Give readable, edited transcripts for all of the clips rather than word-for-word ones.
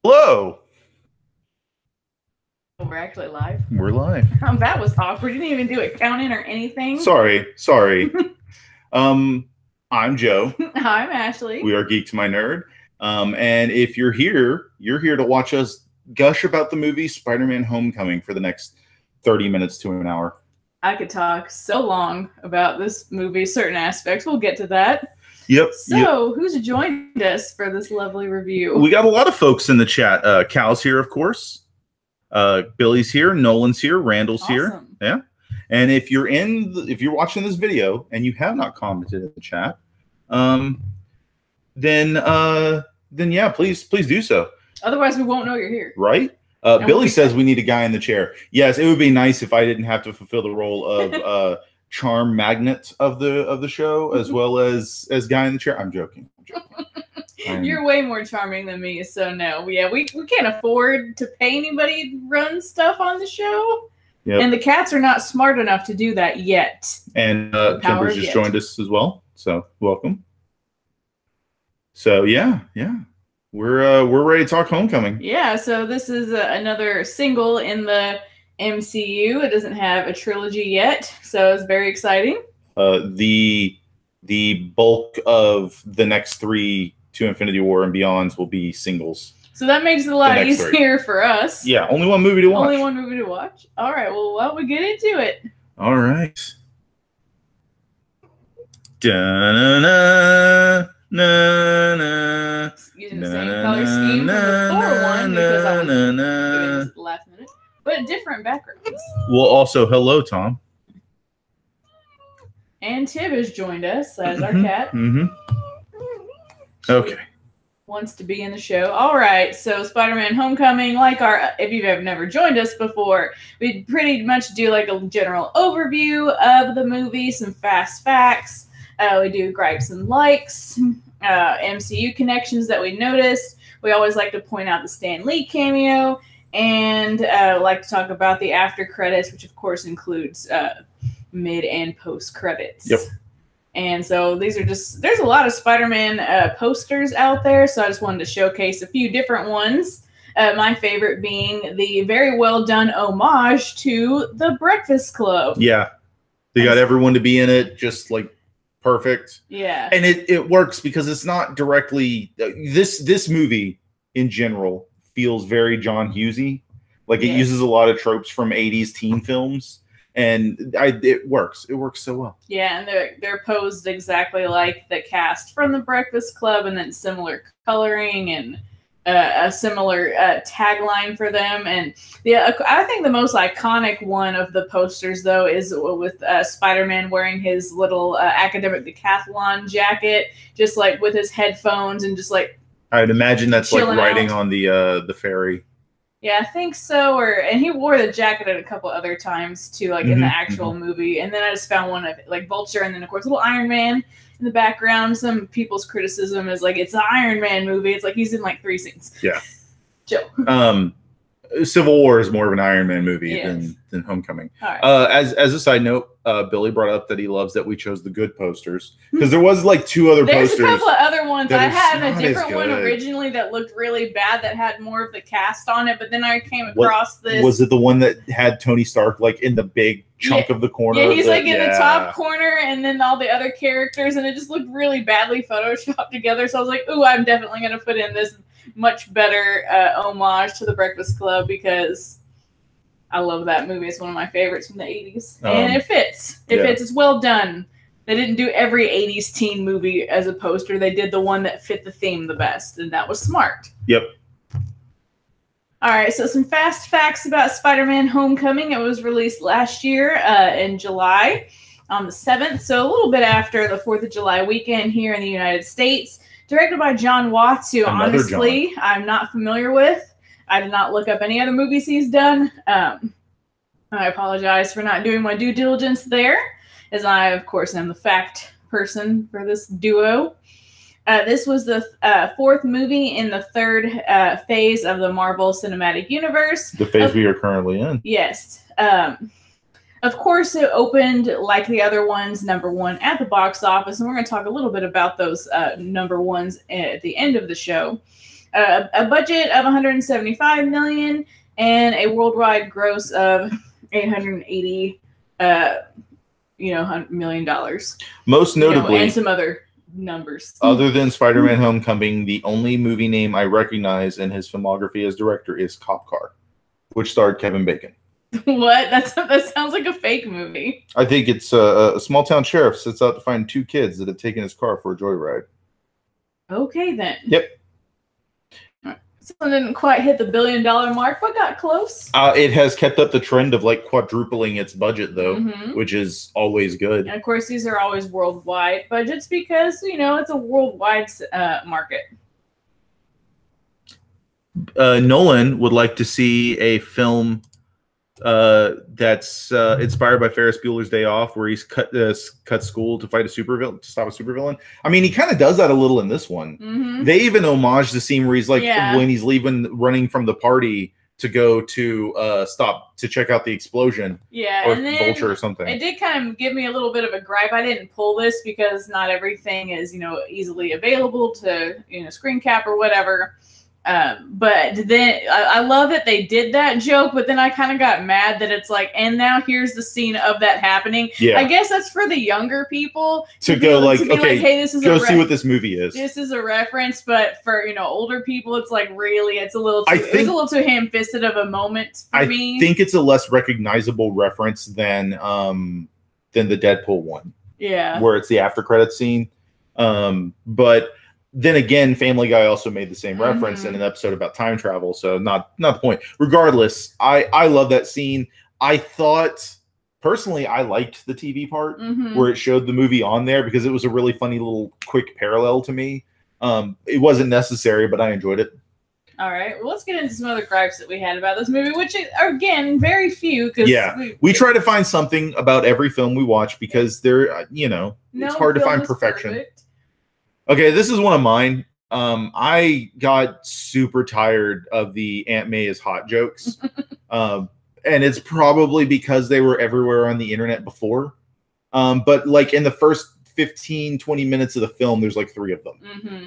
Hello. We're actually live. We're live. That was awkward. You didn't even do a count in or anything. Sorry. um, I'm Joe. I'm Ashley. We are Geek to My Nerd. And if you're here to watch us gush about the movie Spider-Man Homecoming for the next 30 minutes to an hour. I could talk so long about this movie, certain aspects. We'll get to that. Yep. So, who's joined us for this lovely review? We got a lot of folks in the chat. Cal's here, of course. Billy's here. Nolan's here. Randall's here. Yeah. And if you're watching this video and you have not commented in the chat, then yeah, please do so. Otherwise, we won't know you're here. Right? Billy says we need a guy in the chair. Yes, it would be nice if I didn't have to fulfill the role of charm magnet of the show as well as guy in the chair. I'm joking. You're way more charming than me, so no. Yeah, we can't afford to pay anybody to run stuff on the show. Yep. And the cats are not smart enough to do that yet. And Kimber's just joined us as well. So welcome. So yeah. We're ready to talk Homecoming. Yeah, so this is another single in the MCU. It doesn't have a trilogy yet, so it's very exciting. The bulk of the next 3 to Infinity War and Beyonds will be singles. So that makes it a lot easier for us. Yeah, only one movie to watch. Only one movie to watch. All right, well, why don't we get into it? All right. Da-na-na, na-na, using the same color scheme from the Thor one because I was doing this at the last minute, but different backgrounds. Well, also, hello, Tom. And Tib has joined us as our cat. Okay. Wants to be in the show. All right, so Spider-Man Homecoming, if you've never joined us before, we pretty much do like a general overview of the movie, some fast facts. We do gripes and likes, MCU connections that we noticed. We always like to point out the Stan Lee cameo, and like to talk about the after credits, which of course includes mid and post credits. Yep. And so these are there's a lot of Spider-Man posters out there, so I just wanted to showcase a few different ones. My favorite being the very well done homage to The Breakfast Club. Yeah. They got everyone to be in it, just like perfect. Yeah. And it works because it's not directly this movie in general feels very John Hughesy. Like it uses a lot of tropes from 80s teen films. And it works. It works so well. Yeah, and they're posed exactly like the cast from The Breakfast Club, and then similar coloring and a similar tagline for them. And I think the most iconic one of the posters, though, is with Spider-Man wearing his little academic decathlon jacket, just like with his headphones and just like. I'd imagine that's like riding on the ferry. Yeah, I think so. And he wore the jacket at a couple other times too, like in the actual movie. And then I just found one of like Vulture, and then of course little Iron Man in the background. Some people's criticism is like it's an Iron Man movie. It's like he's in like 3 scenes. Yeah. Joe. Civil War is more of an Iron Man movie than Homecoming. All right. As a side note, Billy brought up that he loves that we chose the good posters because there was like 2 other posters. There's a couple of other ones. I had a different one originally that looked really bad that had more of the cast on it, but then I came across this. Was it the one that had Tony Stark like in the big chunk of the corner? Yeah, he's like in the top corner, and then all the other characters, and it just looked really badly photoshopped together. So I was like, ooh, I'm definitely going to put in this much better homage to The Breakfast Club because I love that movie. It's one of my favorites from the 80s. And it fits. It fits. It's well done. They didn't do every 80s teen movie as a poster. They did the one that fit the theme the best, and that was smart. Yep. All right, so some fast facts about Spider-Man Homecoming. It was released last year in July on the 7th, so a little bit after the 4th of July weekend here in the United States. Directed by John Watts, who honestly I'm not familiar with. I did not look up any other movies he's done. I apologize for not doing my due diligence there, as I, of course, am the fact person for this duo. This was the 4th movie in the 3rd phase of the Marvel Cinematic Universe. The phase we are currently in. Yes. Of course, it opened like the other ones, #1 at the box office, and we're going to talk a little bit about those #1s at the end of the show. A budget of 175 million and a worldwide gross of 880 $100 million. Most notably, and some other numbers. Other than Spider-Man Homecoming, the only movie name I recognize in his filmography as director is Cop Car, which starred Kevin Bacon. What? That sounds like a fake movie. I think it's a small town sheriff sets out to find two kids that have taken his car for a joyride. Okay, then. Yep. So it didn't quite hit the $1 billion mark, but got close. It has kept up the trend of like quadrupling its budget, though, which is always good. And of course, these are always worldwide budgets because, it's a worldwide market. Nolan would like to see a film that's inspired by Ferris Bueller's Day Off, where he's cut school to fight a supervillain, to stop a supervillain. I mean, he kind of does that a little in this one. They even homage the scene where he's like when he's running from the party to go to stop to check out the explosion. Yeah, or and then Vulture or something. It did kind of give me a little bit of a gripe. I didn't pull this because not everything is easily available to screen cap or whatever. But then I love that they did that joke, but then I kind of got mad that it's like, and now here's the scene of that happening. Yeah. I guess that's for the younger people to go like, okay, hey, this is go see what this movie is. This is a reference, but for older people, it's like really, it's a little too, it was a little too ham-fisted of a moment for me. I think it's a less recognizable reference than the Deadpool one. Yeah, where it's the after credits scene. But then again, Family Guy also made the same reference in an episode about time travel, so not the point. Regardless, I love that scene. I thought, personally, I liked the TV part where it showed the movie on there because it was a really funny little quick parallel to me. It wasn't necessary, but I enjoyed it. All right, well, let's get into some other gripes that we had about this movie, which are, again, very few. We try to find something about every film we watch because it's hard to find perfection. Perfect. Okay, this is one of mine. I got super tired of the Aunt May is hot jokes. And it's probably because they were everywhere on the internet before. But like in the first 15, 20 minutes of the film, there's like 3 of them.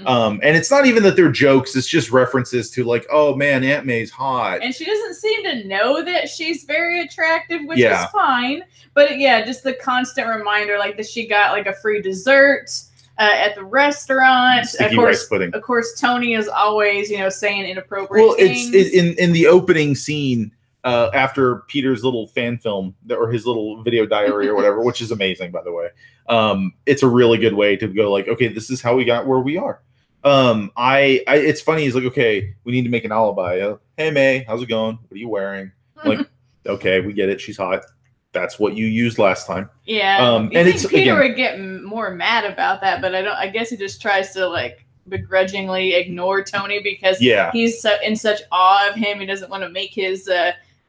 And it's not even that they're jokes. It's just references to like, oh man, Aunt May's hot. And she doesn't seem to know that she's very attractive, which is fine. But yeah, just the constant reminder, like that she got like a free dessert at the restaurant. Sticky rice pudding. Of course, Tony is always, saying inappropriate things. Well, it's in the opening scene after Peter's little fan film or his little video diary or whatever, which is amazing, by the way. It's a really good way to go like, okay, this is how we got where we are. It's funny. He's like, okay, we need to make an alibi. Hey, May, how's it going? What are you wearing? I'm like, okay, we get it. She's hot. That's what you used last time. Yeah. And think Peter would get more mad about that, but I guess he just tries to like begrudgingly ignore Tony because he's in such awe of him. He doesn't want to make his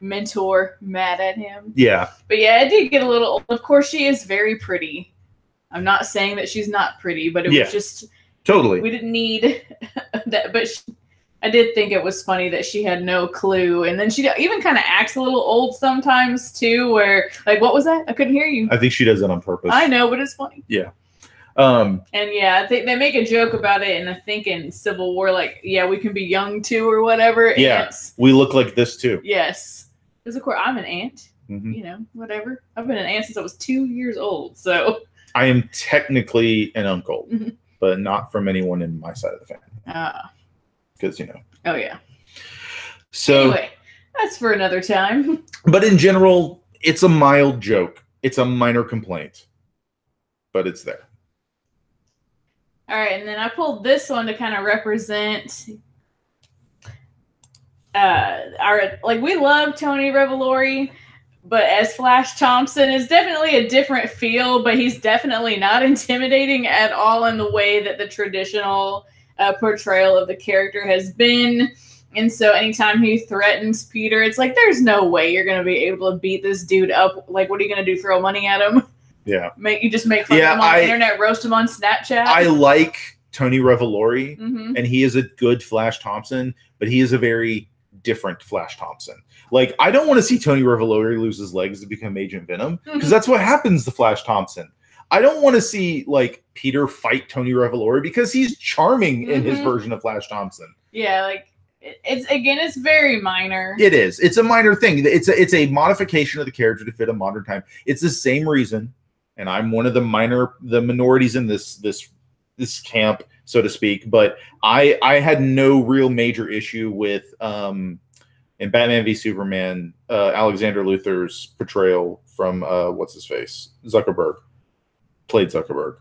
mentor mad at him. Yeah. But yeah, it did get a little old. Of course, she is very pretty. I'm not saying that she's not pretty, but it was just totally. We didn't need that, but I did think it was funny that she had no clue. And then she even kind of acts a little old sometimes, too, where, like, what was that? I couldn't hear you. I think she does it on purpose. I know, but it's funny. Yeah. And, yeah, I think they make a joke about it, and I think in Civil War, like, yeah, we can be young, too, or whatever. Yeah, we look like this, too. Yes. Because, of course, I'm an aunt. Whatever. I've been an aunt since I was 2 years old, so. I am technically an uncle, but not from anyone in my side of the family. Because, Oh, yeah. So. Anyway, that's for another time. But in general, it's a mild joke. It's a minor complaint. But it's there. All right, and then I pulled this one to kind of represent we love Tony Revolori, but as Flash Thompson is definitely a different feel, but he's definitely not intimidating at all in the way that the traditional portrayal of the character has been. And so anytime he threatens Peter, it's like, there's no way you're going to be able to beat this dude up. Like, what are you going to do, throw money at him? Yeah. You just make fun of him on the internet, roast him on Snapchat? I like Tony Revolori, and he is a good Flash Thompson, but he is a very different Flash Thompson. Like, I don't want to see Tony Revolori lose his legs to become Agent Venom, because that's what happens to Flash Thompson. I don't want to see, like, Peter fight Tony Revolori because he's charming in his version of Flash Thompson. Yeah, like it's very minor. It is. It's a minor thing. It's a modification of the character to fit a modern time. It's the same reason, and I'm one of the minorities in this camp, so to speak. But I had no real major issue with in Batman v Superman, Alexander Luthor's portrayal from what's his face, Zuckerberg, played Zuckerberg.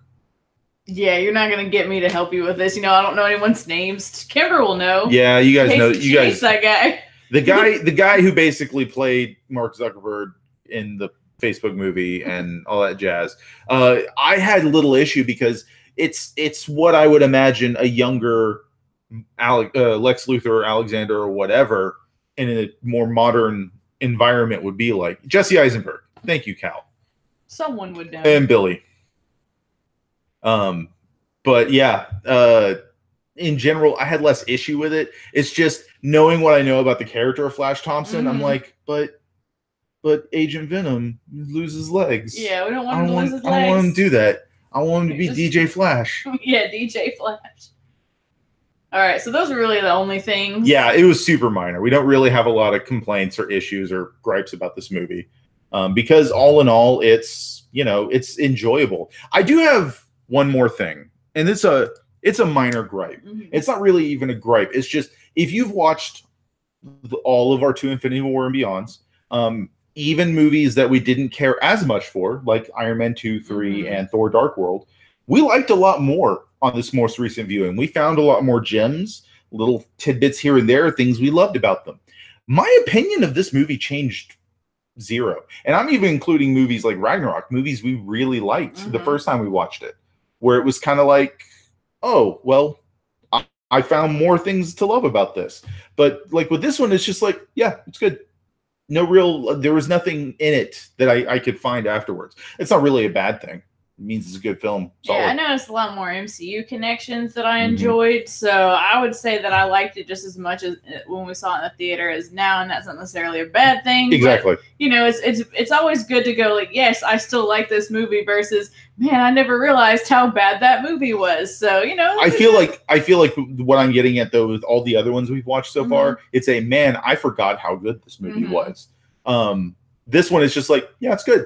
Yeah, you're not gonna get me to help you with this. I don't know anyone's names. Kimber will know. Yeah, you guys know. You guys, that guy. the guy who basically played Mark Zuckerberg in the Facebook movie and all that jazz. I had little issue because it's what I would imagine a younger Lex Luthor or Alexander or whatever in a more modern environment would be like. Jesse Eisenberg. Thank you, Cal. Someone would know. And Billy. But yeah, in general, I had less issue with it. It's just knowing what I know about the character of Flash Thompson. I'm like, but Agent Venom loses legs. Yeah, we don't want him to lose his legs. I don't want him to do that. I want him to be DJ Flash. Yeah, DJ Flash. All right, so those are really the only things. Yeah, it was super minor. We don't really have a lot of complaints or issues or gripes about this movie, because all in all, it's enjoyable. I do have one more thing, and it's a minor gripe. Mm-hmm. It's not really even a gripe. It's just if you've watched all of our 2 Infinity War and Beyonds, even movies that we didn't care as much for, like Iron Man 2, 3, and Thor: Dark World, we liked a lot more on this most recent viewing. We found a lot more gems, little tidbits here and there, things we loved about them. My opinion of this movie changed zero. And I'm even including movies like Ragnarok, movies we really liked the first time we watched it, where it was kind of like, oh, well, I found more things to love about this. But like with this one, it's just like, yeah, it's good. There was nothing in it that I could find afterwards. It's not really a bad thing. It means it's a good film. Solid. Yeah, I noticed a lot more MCU connections that I enjoyed. So I would say that I liked it just as much as when we saw it in the theater as now, and that's not necessarily a bad thing. Exactly. But, it's always good to go like, yes, I still like this movie versus, man, I never realized how bad that movie was. So, I feel like what I'm getting at though with all the other ones we've watched so far, it's a man, I forgot how good this movie was. This one is just like, yeah, it's good.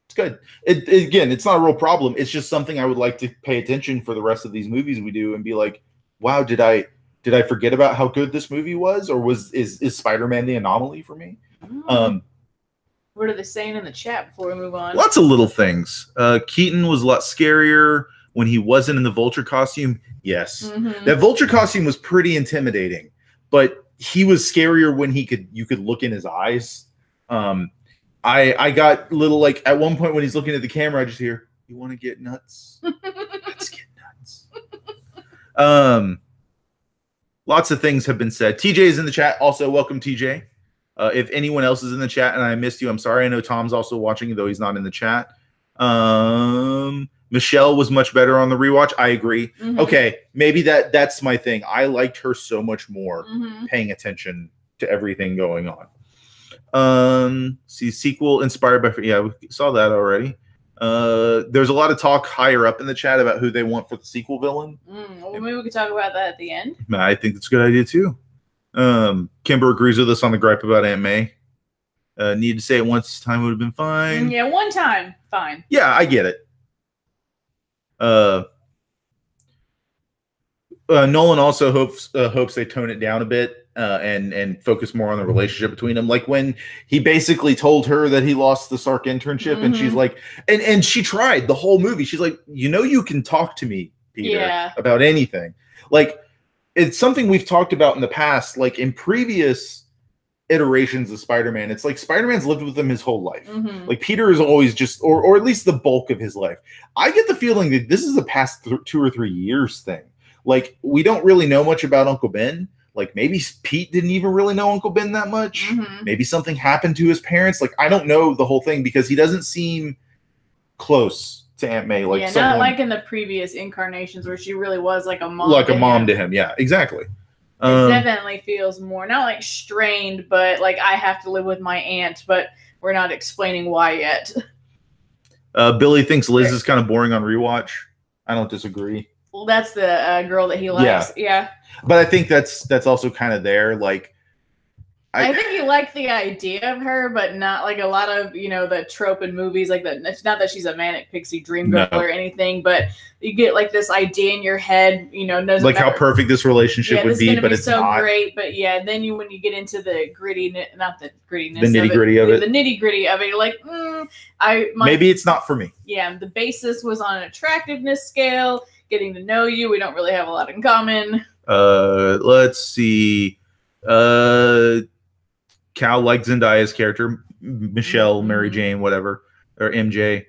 It's good. Again, it's not a real problem. It's just something I would like to pay attention for the rest of these movies we do and be like, wow, did I forget about how good this movie was, or is Spider-Man the anomaly for me? What are they saying in the chat before we move on? Lots of little things. Keaton was a lot scarier when he wasn't in the Vulture costume. Yes, that Vulture costume was pretty intimidating, but he was scarier when you could look in his eyes. I got little, like, at one point when he's looking at the camera, I just hear, "You want to get nuts? Let's get nuts." Lots of things have been said. TJ is in the chat. Also, welcome, TJ. If anyone else is in the chat and I missed you, I'm sorry. I know Tom's also watching, though he's not in the chat. Michelle was much better on the rewatch. I agree. Okay, maybe that's my thing. I liked her so much more paying attention to everything going on. See, sequel inspired by, yeah, we saw that already. There's a lot of talk higher up in the chat about who they want for the sequel villain. Well, maybe we could talk about that at the end. I think that's a good idea too. Kimber agrees with us on the gripe about Aunt May. Need to say it once time would have been fine. Yeah, one time, fine. Yeah, I get it. Nolan also hopes they tone it down a bit. And focus more on the relationship between them. Like when he basically told her that he lost the Sark internship, and she's like, and she tried the whole movie. She's like, you can talk to me, Peter, about anything. Like, it's something we've talked about in the past. Like in previous iterations of Spider-Man, it's like Spider-Man's lived with him his whole life. Like Peter is always just, or at least the bulk of his life. I get the feeling that this is a past 2 or 3 years thing. Like we don't really know much about Uncle Ben. Like maybe Pete didn't even really know Uncle Ben that much. Maybe something happened to his parents. Like I don't know the whole thing because he doesn't seem close to Aunt May. Like not like in the previous incarnations where she really was like a mom. Like a mom to him. Yeah, exactly. It definitely feels more not like strained, but like I have to live with my aunt, but we're not explaining why yet. Billy thinks Liz is kind of boring on rewatch. I don't disagree. Well, that's the girl that he likes. Yeah. But I think that's also kind of there. Like, I think you like the idea of her, but not like a lot of, the trope in movies like that. It's not that she's a manic pixie dream girl or anything, but you get like this idea in your head, doesn't like matter. How perfect this relationship would be, but it's so not. Great. But yeah, then when you get into the not the grittiness, the nitty gritty of it, the nitty gritty of it, you're like, maybe it's not for me. Yeah, the basis was on an attractiveness scale, getting to know you. We don't really have a lot in common. Let's see. Cal liked Zendaya's character, Michelle, Mary Jane, whatever, or MJ.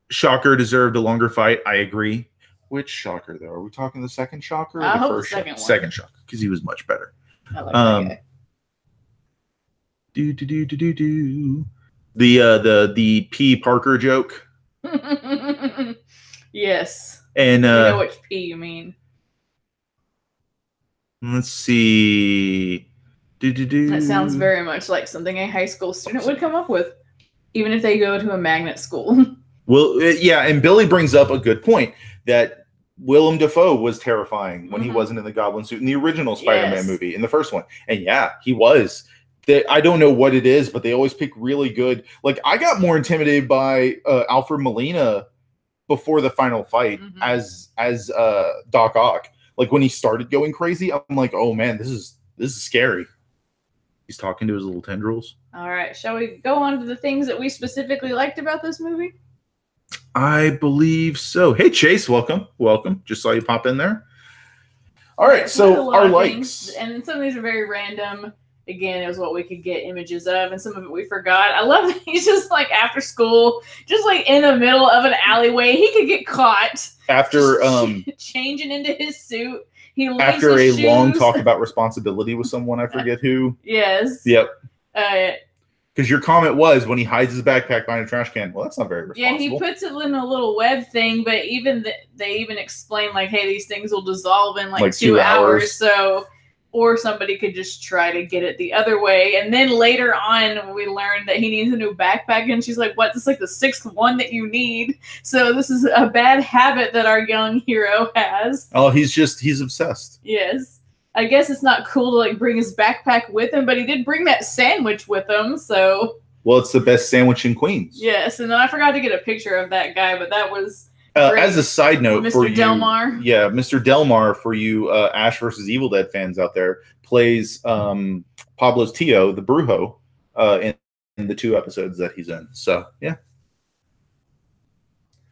Shocker deserved a longer fight. I agree. Which Shocker, though? Are we talking the second Shocker or I the hope first the second one. Second Shocker, because he was much better. I like that guy. The P. Parker joke. Yes. And I know which P you mean. Let's see. That sounds very much like something a high school student would come up with, even if they go to a magnet school. Well, yeah, and Billy brings up a good point that Willem Dafoe was terrifying when he wasn't in the Goblin suit in the original Spider-Man movie, in the first one. And yeah, he was. I don't know what it is, but they always pick really good. Like, I got more intimidated by Alfred Molina before the final fight as Doc Ock. Like, when he started going crazy, I'm like, oh man, this is scary. He's talking to his little tendrils. All right. Shall we go on to the things that we specifically liked about this movie? I believe so. Hey, Chase, welcome. Welcome. Just saw you pop in there. All right. So our likes. And some of these are very random. Again, it was what we could get images of, and some of it we forgot. I love that he's just like after school, just like in the middle of an alleyway. He could get caught. After changing into his suit. After a long talk about responsibility with someone, I forget who. Yes. Yep. Because your comment was when he hides his backpack behind a trash can. Well, that's not very responsible. Yeah, he puts it in a little web thing, but they even explain like, hey, these things will dissolve in like 2 hours. So, or somebody could just try to get it the other way. And then later on, we learned that he needs a new backpack, and she's like, "What? This is like the 6th one that you need." So this is a bad habit that our young hero has. Oh, he's obsessed. Yes. I guess it's not cool to like bring his backpack with him, but he did bring that sandwich with him, so. Well, it's the best sandwich in Queens. Yes, and then I forgot to get a picture of that guy, but that was as a side note for you, Mr. Delmar. Yeah, Mr. Delmar, for you Ash versus Evil Dead fans out there, plays Pablo's Tio, the Brujo, in the 2 episodes that he's in. So yeah.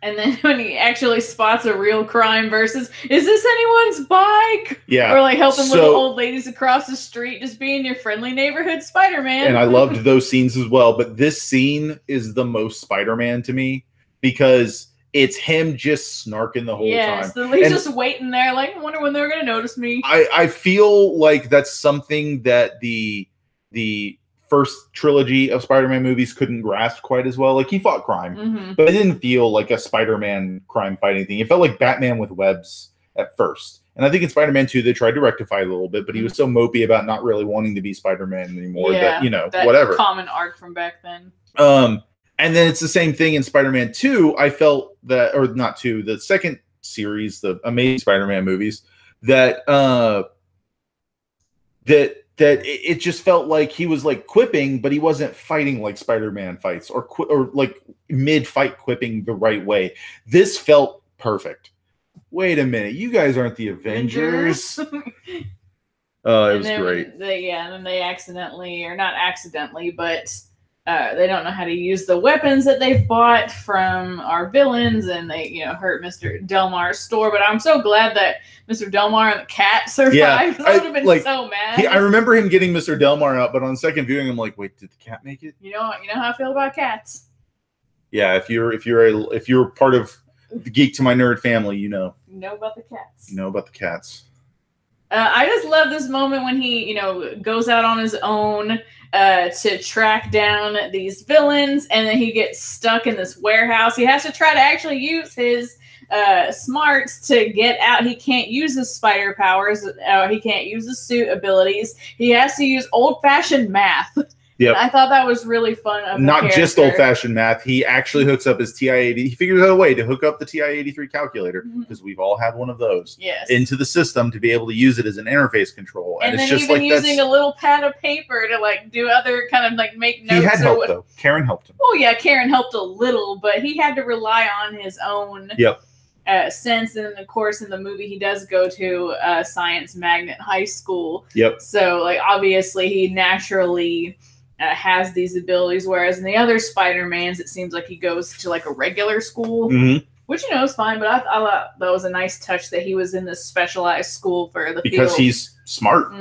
And then when he actually spots a real crime versus, is this anyone's bike? Yeah. Or like helping little old ladies across the street, just being your friendly neighborhood Spider-Man. And I loved those scenes as well. But this scene is the most Spider-Man to me because it's him just snarking the whole time. So he's just waiting there like, I wonder when they're going to notice me. I feel like that's something that the first trilogy of Spider-Man movies couldn't grasp quite as well. Like, he fought crime, but it didn't feel like a Spider-Man crime fighting thing. It felt like Batman with webs at first. And I think in Spider-Man 2, they tried to rectify it a little bit, but he was so mopey about not really wanting to be Spider-Man anymore that whatever. Common arc from back then. And then it's the same thing in Spider-Man 2. I felt that, or not 2, the second series, the Amazing Spider-Man movies, that it just felt like he was like quipping, but he wasn't fighting like Spider-Man fights or like mid-fight quipping the right way. This felt perfect. Wait a minute, you guys aren't the Avengers. It was great. And then they accidentally, or not accidentally, but they don't know how to use the weapons that they've bought from our villains, and they, hurt Mr. Delmar's store. But I'm so glad that Mr. Delmar and the cat survived. Yeah, I would have been so mad. I remember him getting Mr. Delmar out, but on second viewing, I'm like, wait, did the cat make it? You know how I feel about cats. Yeah, if you're part of the Geek to My Nerd family, you know about the cats. You know about the cats. I just love this moment when he, goes out on his own to track down these villains, and then he gets stuck in this warehouse. He has to try to actually use his smarts to get out. He can't use his spider powers. He can't use his suit abilities. He has to use old-fashioned math Yep. I thought that was really fun. Of Not just old-fashioned math. He actually hooks up his TI-80. He figures out a way to hook up the TI-83 calculator, because we've all had one of those, into the system to be able to use it as an interface control. And it's then just even like using a little pad of paper to like do other kind of like make notes. He had help though. Karen helped him. Oh yeah, Karen helped a little, but he had to rely on his own. Sense. And of course, in the movie, he does go to Science Magnet High School. So like obviously, he naturally has these abilities, whereas in the other Spider-Mans, it seems like he goes to like a regular school, which is fine. But I thought that was a nice touch that he was in this specialized school for the because he's smart.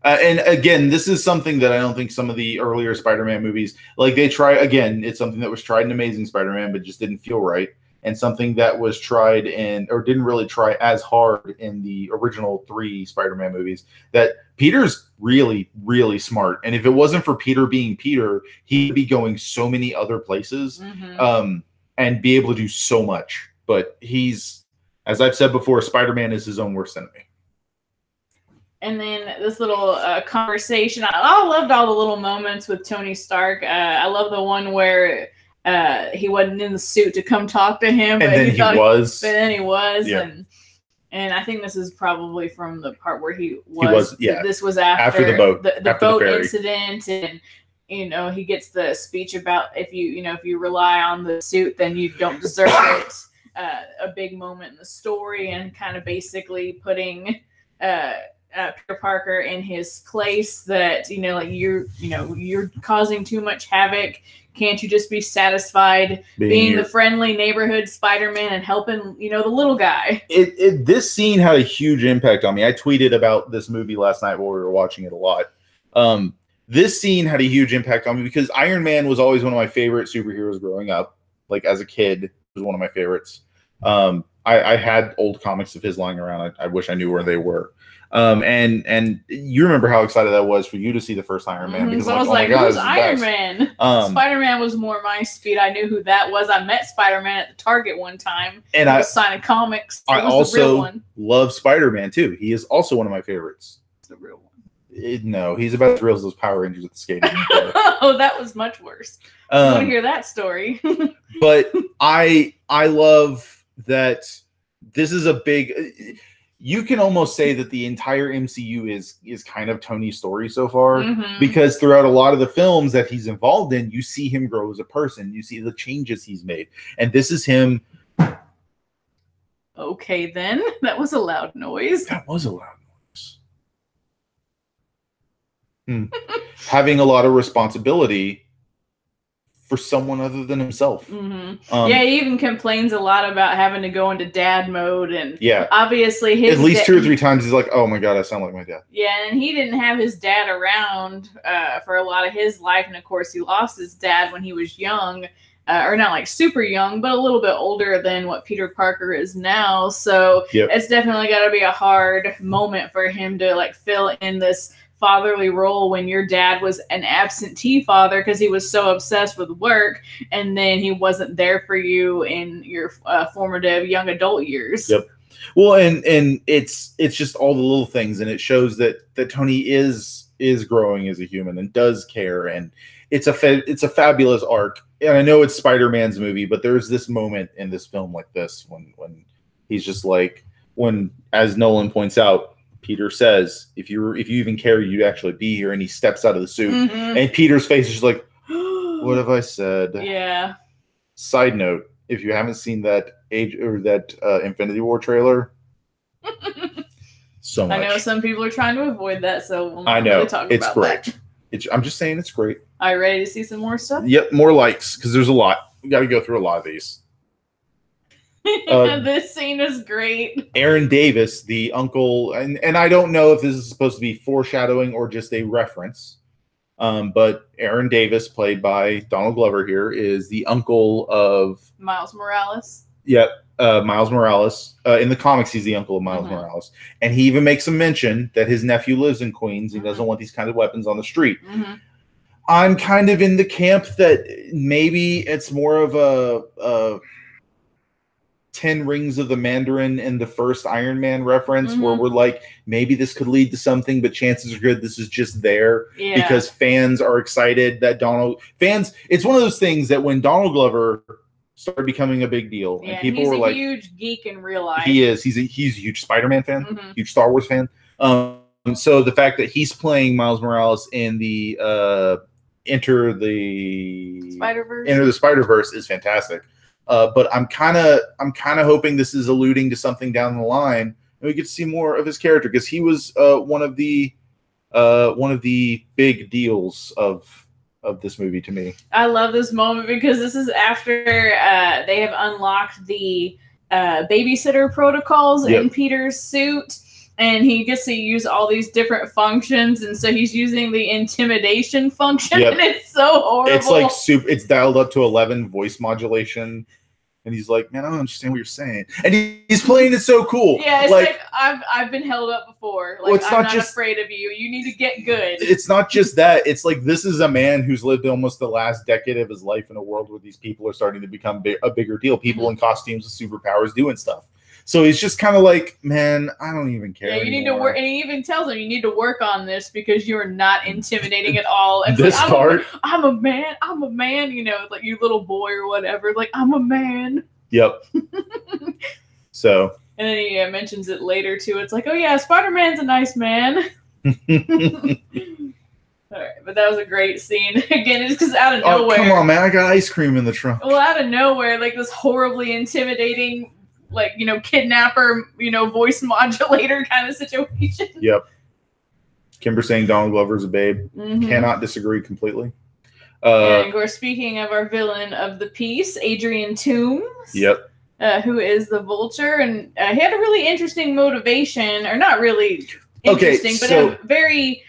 And again, this is something that I don't think some of the earlier Spider-Man movies, like they try again. It's something that was tried in Amazing Spider-Man, but just didn't feel right. And something that was tried or didn't really try as hard in the original 3 Spider-Man movies, that Peter's really, really smart. And if it wasn't for Peter being Peter, he'd be going so many other places and be able to do so much. But he's, as I've said before, Spider-Man is his own worst enemy. And then this little conversation. I loved all the little moments with Tony Stark. I love the one where he wasn't in the suit to come talk to him, but then he was. But then he was, and I think this is probably from the part where he was. This was after the boat, the boat incident, and he gets the speech about if you rely on the suit, then you don't deserve it. A big moment in the story, and kind of basically putting Peter Parker in his place. That you're causing too much havoc. Can't you just be satisfied being the friendly neighborhood Spider-Man and helping, the little guy? This scene had a huge impact on me. I tweeted about this movie last night while we were watching it a lot. This scene had a huge impact on me because Iron Man was always one of my favorite superheroes growing up. Like as a kid, it was one of my favorites. I had old comics of his lying around. I wish I knew where they were. And you remember how excited I was for you to see the first Iron Man, because I was like, who's Iron Man? Spider-Man was more my speed. I knew who that was. I met Spider-Man at the Target one time, and I was signing comics. I also love Spider-Man too. He is also one of my favorites. It's the real one. No, he's about as real as those Power Rangers at the skating. Oh, that was much worse. I want to hear that story. But I love that this is a big. You can almost say that the entire MCU is kind of Tony's story so far, because throughout a lot of the films that he's involved in, you see him grow as a person. You see the changes he's made. And this is him. Okay, then. That was a loud noise. That was a loud noise. Having a lot of responsibility for someone other than himself. He even complains a lot about having to go into dad mode, and obviously his at least 2 or 3 times he's like, "Oh my god, I sound like my dad." Yeah, and he didn't have his dad around for a lot of his life, and of course he lost his dad when he was young, or not like super young, but a little bit older than what Peter Parker is now. So it's definitely got to be a hard moment for him to like fill in this fatherly role when your dad was an absentee father because he was so obsessed with work, and then he wasn't there for you in your formative young adult years. Well, and it's just all the little things, and it shows that Tony is growing as a human and does care, and it's a fabulous arc. And I know it's Spider-Man's movie, but there's this moment in this film like this when he's just like, when, as Nolan points out, Peter says, if you even care, you'd actually be here. And he steps out of the suit, and Peter's face is just like, what have I said? Yeah. Side note, if you haven't seen that Infinity War trailer, so much. I know some people are trying to avoid that, so we'll not I know really talk it's about great. That. I'm just saying it's great. Are you ready to see some more stuff? Yep, more likes, because there's a lot. We got to go through a lot of these. This scene is great. Aaron Davis, the uncle, and I don't know if this is supposed to be foreshadowing or just a reference, but Aaron Davis, played by Donald Glover here, is the uncle of Miles Morales. Yep, Miles Morales. In the comics, he's the uncle of Miles Morales. And he even makes a mention that his nephew lives in Queens. He doesn't want these kind of weapons on the street. I'm kind of in the camp that maybe it's more of a 10 Rings of the Mandarin and the first Iron Man reference, where Mhm. we're like, maybe this could lead to something, but chances are good this is just there Yeah. because fans are excited that it's one of those things that when Donald Glover started becoming a big deal, Yeah, and people he's were a like, huge geek in real life. he's a huge Spider-Man fan, Mhm. huge Star Wars fan. So the fact that he's playing Miles Morales in the Enter the Spider-Verse is fantastic. But I'm kind of hoping this is alluding to something down the line, and we get to see more of his character, because he was one of the big deals of this movie to me. I love this moment because this is after they have unlocked the babysitter protocols in Peter's suit, and he gets to use all these different functions, and so he's using the intimidation function, and it's so horrible. It's like it's dialed up to 11 voice modulation. And he's like, man, I don't understand what you're saying. And he's playing it so cool. Yeah, it's like I've been held up before. Like, I'm not afraid of you. You need to get good. It's not just that. It's like, this is a man who's lived almost the last decade of his life in a world where these people are starting to become a bigger deal. People in costumes with superpowers doing stuff. So he's just kind of like, man, I don't even care. Yeah, you need to work. And he even tells him, you need to work on this because you are not intimidating at all. And this part, I'm a man, you know, like you little boy or whatever. Like, I'm a man. Yep. So. And then he mentions it later too. It's like, oh yeah, Spider-Man's a nice man. All right, but that was a great scene. Again, it's because out of nowhere. Come on, man! I got ice cream in the trunk. Well, out of nowhere, like this horribly intimidating, like, you know, kidnapper, you know, voice modulator kind of situation. Yep. Kimber saying Donald Glover's a babe. Mm-hmm. Cannot disagree completely. And of course, speaking of our villain of the piece, Adrian Toomes. Yep. Who is the Vulture, and he had a really interesting motivation, or not really interesting, but a very,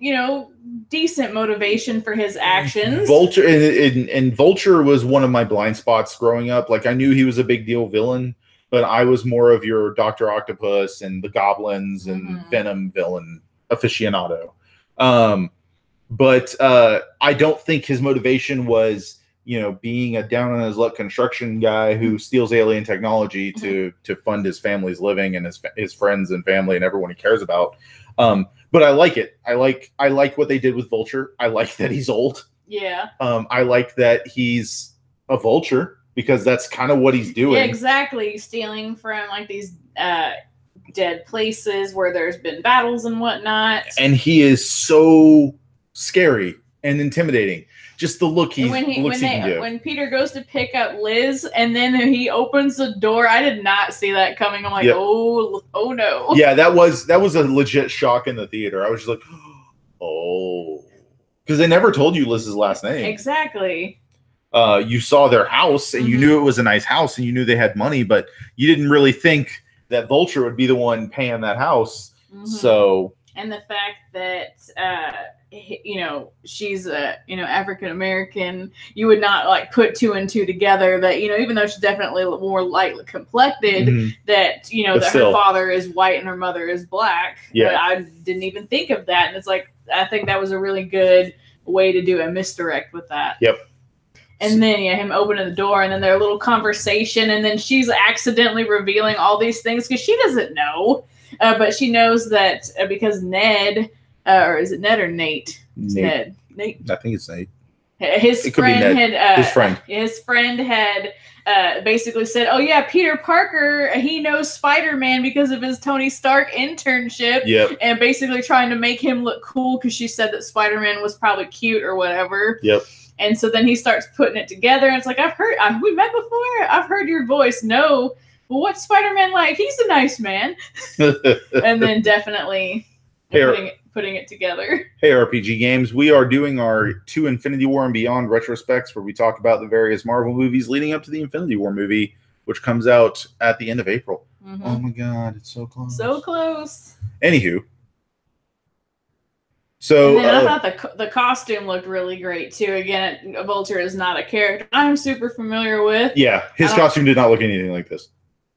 you know, decent motivation for his actions. Vulture and Vulture was one of my blind spots growing up. Like, I knew he was a big deal villain, but I was more of your Dr. Octopus and the Goblins and Venom villain aficionado. But I don't think his motivation was, you know, being a down on his luck construction guy who steals alien technology to fund his family's living and his friends and family and everyone he cares about. But I like it. I like what they did with Vulture. I like that he's old. Yeah. I like that he's a vulture, because that's kind of what he's doing. Yeah, exactly. Stealing from like these dead places where there's been battles and whatnot. And he is so scary and intimidating. Just the look he can give. When Peter goes to pick up Liz and then he opens the door, I did not see that coming. I'm like, oh no. Yeah, that was a legit shock in the theater. I was just like, oh, because they never told you Liz's last name. Exactly. You saw their house and you knew it was a nice house and you knew they had money, but you didn't really think that Vulture would be the one paying that house. So. And the fact that you know, she's you know, African American, you would not like put two and two together that, you know, even though she's definitely more lightly complected, that, you know, but that still, her father is white and her mother is black. Yeah, I didn't even think of that, and it's like, I think that was a really good way to do a misdirect with that. Yep. And then him opening the door, and then their little conversation, and then she's accidentally revealing all these things because she doesn't know. But she knows that because Ned, or is it Ned or Nate? Ned. Nate. I think it's Nate. His friend had basically said, "Oh yeah, Peter Parker, he knows Spider-Man because of his Tony Stark internship." Yep. And basically trying to make him look cool because she said that Spider-Man was probably cute or whatever. Yep. And so then he starts putting it together, and it's like, we met before. I've heard your voice. No. Well, what's Spider-Man like? He's a nice man. And then definitely putting it together. Hey, RPG Games. We are doing our 2 Infinity War and Beyond retrospects where we talk about the various Marvel movies leading up to the Infinity War movie, which comes out at the end of April. Oh, my God. It's so close. So close. Anywho. So and then I thought the costume looked really great, too. Again, Vulture is not a character I'm super familiar with. Yeah, his costume did not look anything like this.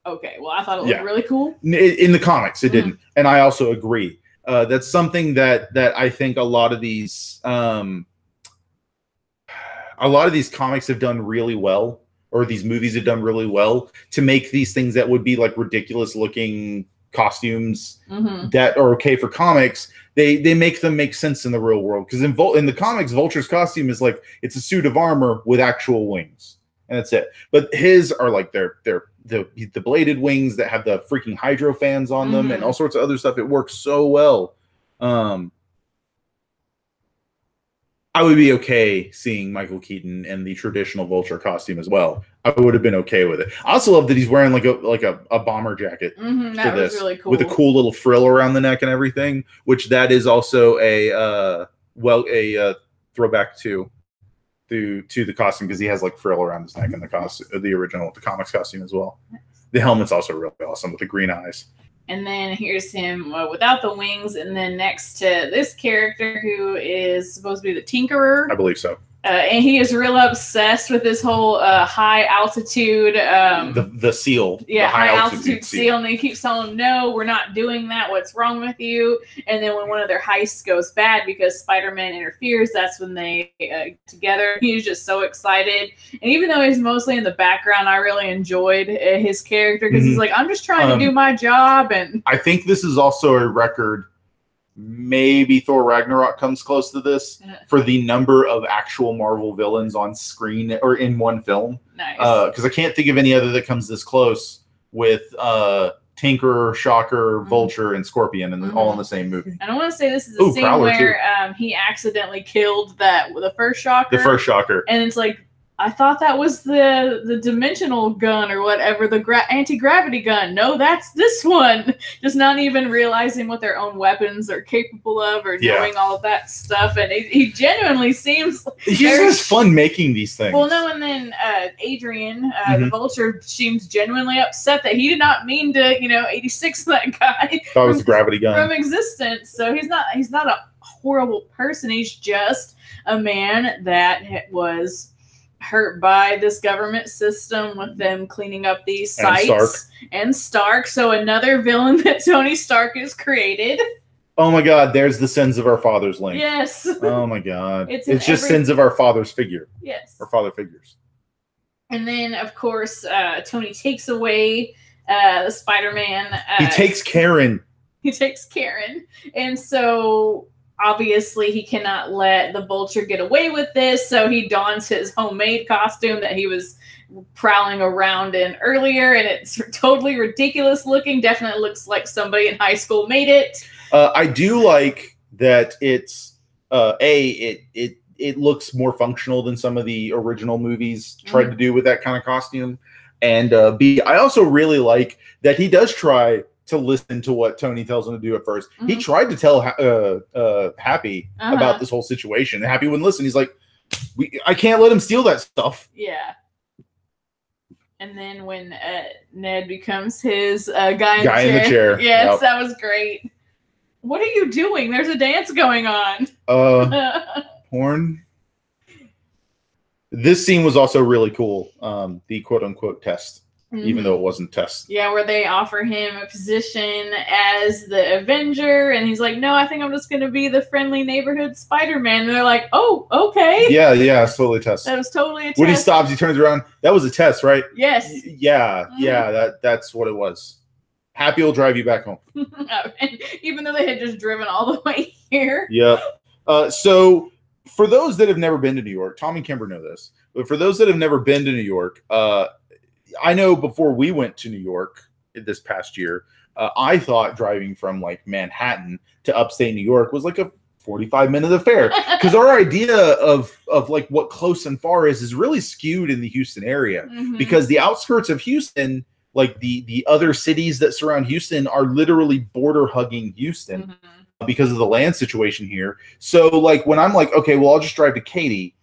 Okay, well, I thought it looked really cool. In the comics, it didn't, and I also agree. That's something that I think a lot of these comics have done really well. or these movies have done really well to make these things that would be like ridiculous looking costumes that are okay for comics. They make them make sense in the real world, because in the comics, Vulture's costume is like it's a suit of armor with actual wings, and that's it. But his are like they're the bladed wings that have the freaking hydro fans on them and all sorts of other stuff. It works so well. I would be okay seeing Michael Keaton in the traditional Vulture costume as well. I would have been okay with it. I also love that he's wearing like a bomber jacket that was really cool, with a cool little frill around the neck and everything. Which that is also a throwback to the costume, because he has like frill around his neck in the costume, the comics costume as well. The helmet's also really awesome with the green eyes. And then here's him without the wings, and then next to this character who is supposed to be the Tinkerer. I believe so. And he is real obsessed with this whole high altitude. The seal. Yeah, high altitude seal. And they keep telling him, no, we're not doing that. What's wrong with you? And then when one of their heists goes bad because Spider-Man interferes, that's when they get together. He's just so excited. And even though he's mostly in the background, I really enjoyed his character, because he's like, I'm just trying to do my job. And I think this is also a record. Maybe Thor Ragnarok comes close to this for the number of actual Marvel villains on screen or in one film. Nice. Because I can't think of any other that comes this close with Tinkerer, Shocker, Vulture, and Scorpion, and all in the same movie. And I want to say this is the scene where he accidentally killed the first Shocker. The first Shocker. And it's like, I thought that was the dimensional gun or whatever, the anti-gravity gun. No, that's this one. Just not even realizing what their own weapons are capable of, or knowing all of that stuff. And he genuinely seems... He just has fun making these things. Well, no, and then Adrian, the Vulture, seems genuinely upset that he did not mean to, 86 that guy. Thought it was a gravity gun. From existence. So he's not a horrible person. He's just a man that was hurt by this government system with them cleaning up these sites. And Stark. So another villain that Tony Stark has created. Oh my God, there's the sins of our fathers link. Yes. Oh my God. It's just sins of our father's figure. Yes. Our father figures. And then, of course, Tony takes away the Spider-Man. He takes Karen. He takes Karen. And so... obviously, he cannot let the Vulture get away with this, so he dons his homemade costume that he was prowling around in earlier, and it's totally ridiculous looking. Definitely looks like somebody in high school made it. I do like that it's it looks more functional than some of the original movies tried to do with that kind of costume, and B, I also really like that he does try to listen to what Tony tells him to do at first. He tried to tell Happy about this whole situation. Happy wouldn't listen. He's like, I can't let him steal that stuff. Yeah. And then when Ned becomes his guy in the chair. Yes, that was great. What are you doing? There's a dance going on. Porn. This scene was also really cool. The quote unquote test. Even though it wasn't test. Yeah, where they offer him a position as the Avenger, and he's like, no, I think I'm just going to be the friendly neighborhood Spider-Man. And they're like, oh, okay. Yeah, it's totally a test. That was totally a test. When he stops, he turns around. That was a test, right? Yes. Yeah, that's what it was. Happy will drive you back home. And even though they had just driven all the way here. Yep. So for those that have never been to New York, Tom and Kimber know this, but for those that have never been to New York, I know before we went to New York this past year, I thought driving from like Manhattan to upstate New York was like a 45-minute affair, because our idea of like what close and far is really skewed in the Houston area, because the outskirts of Houston, like the other cities that surround Houston, are literally border hugging Houston because of the land situation here. So like when I'm like, okay, well, I'll just drive to Katy.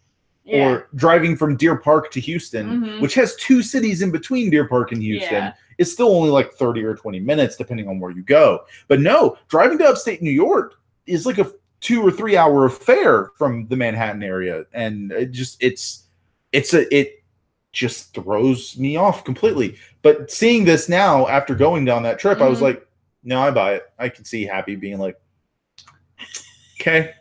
Yeah. Or driving from Deer Park to Houston, which has two cities in between Deer Park and Houston, it's still only like 30 or 20 minutes, depending on where you go. But no, driving to upstate New York is like a 2 or 3 hour affair from the Manhattan area. And it just throws me off completely. But seeing this now, after going down that trip, I was like, no, I buy it. I can see Happy being like, okay.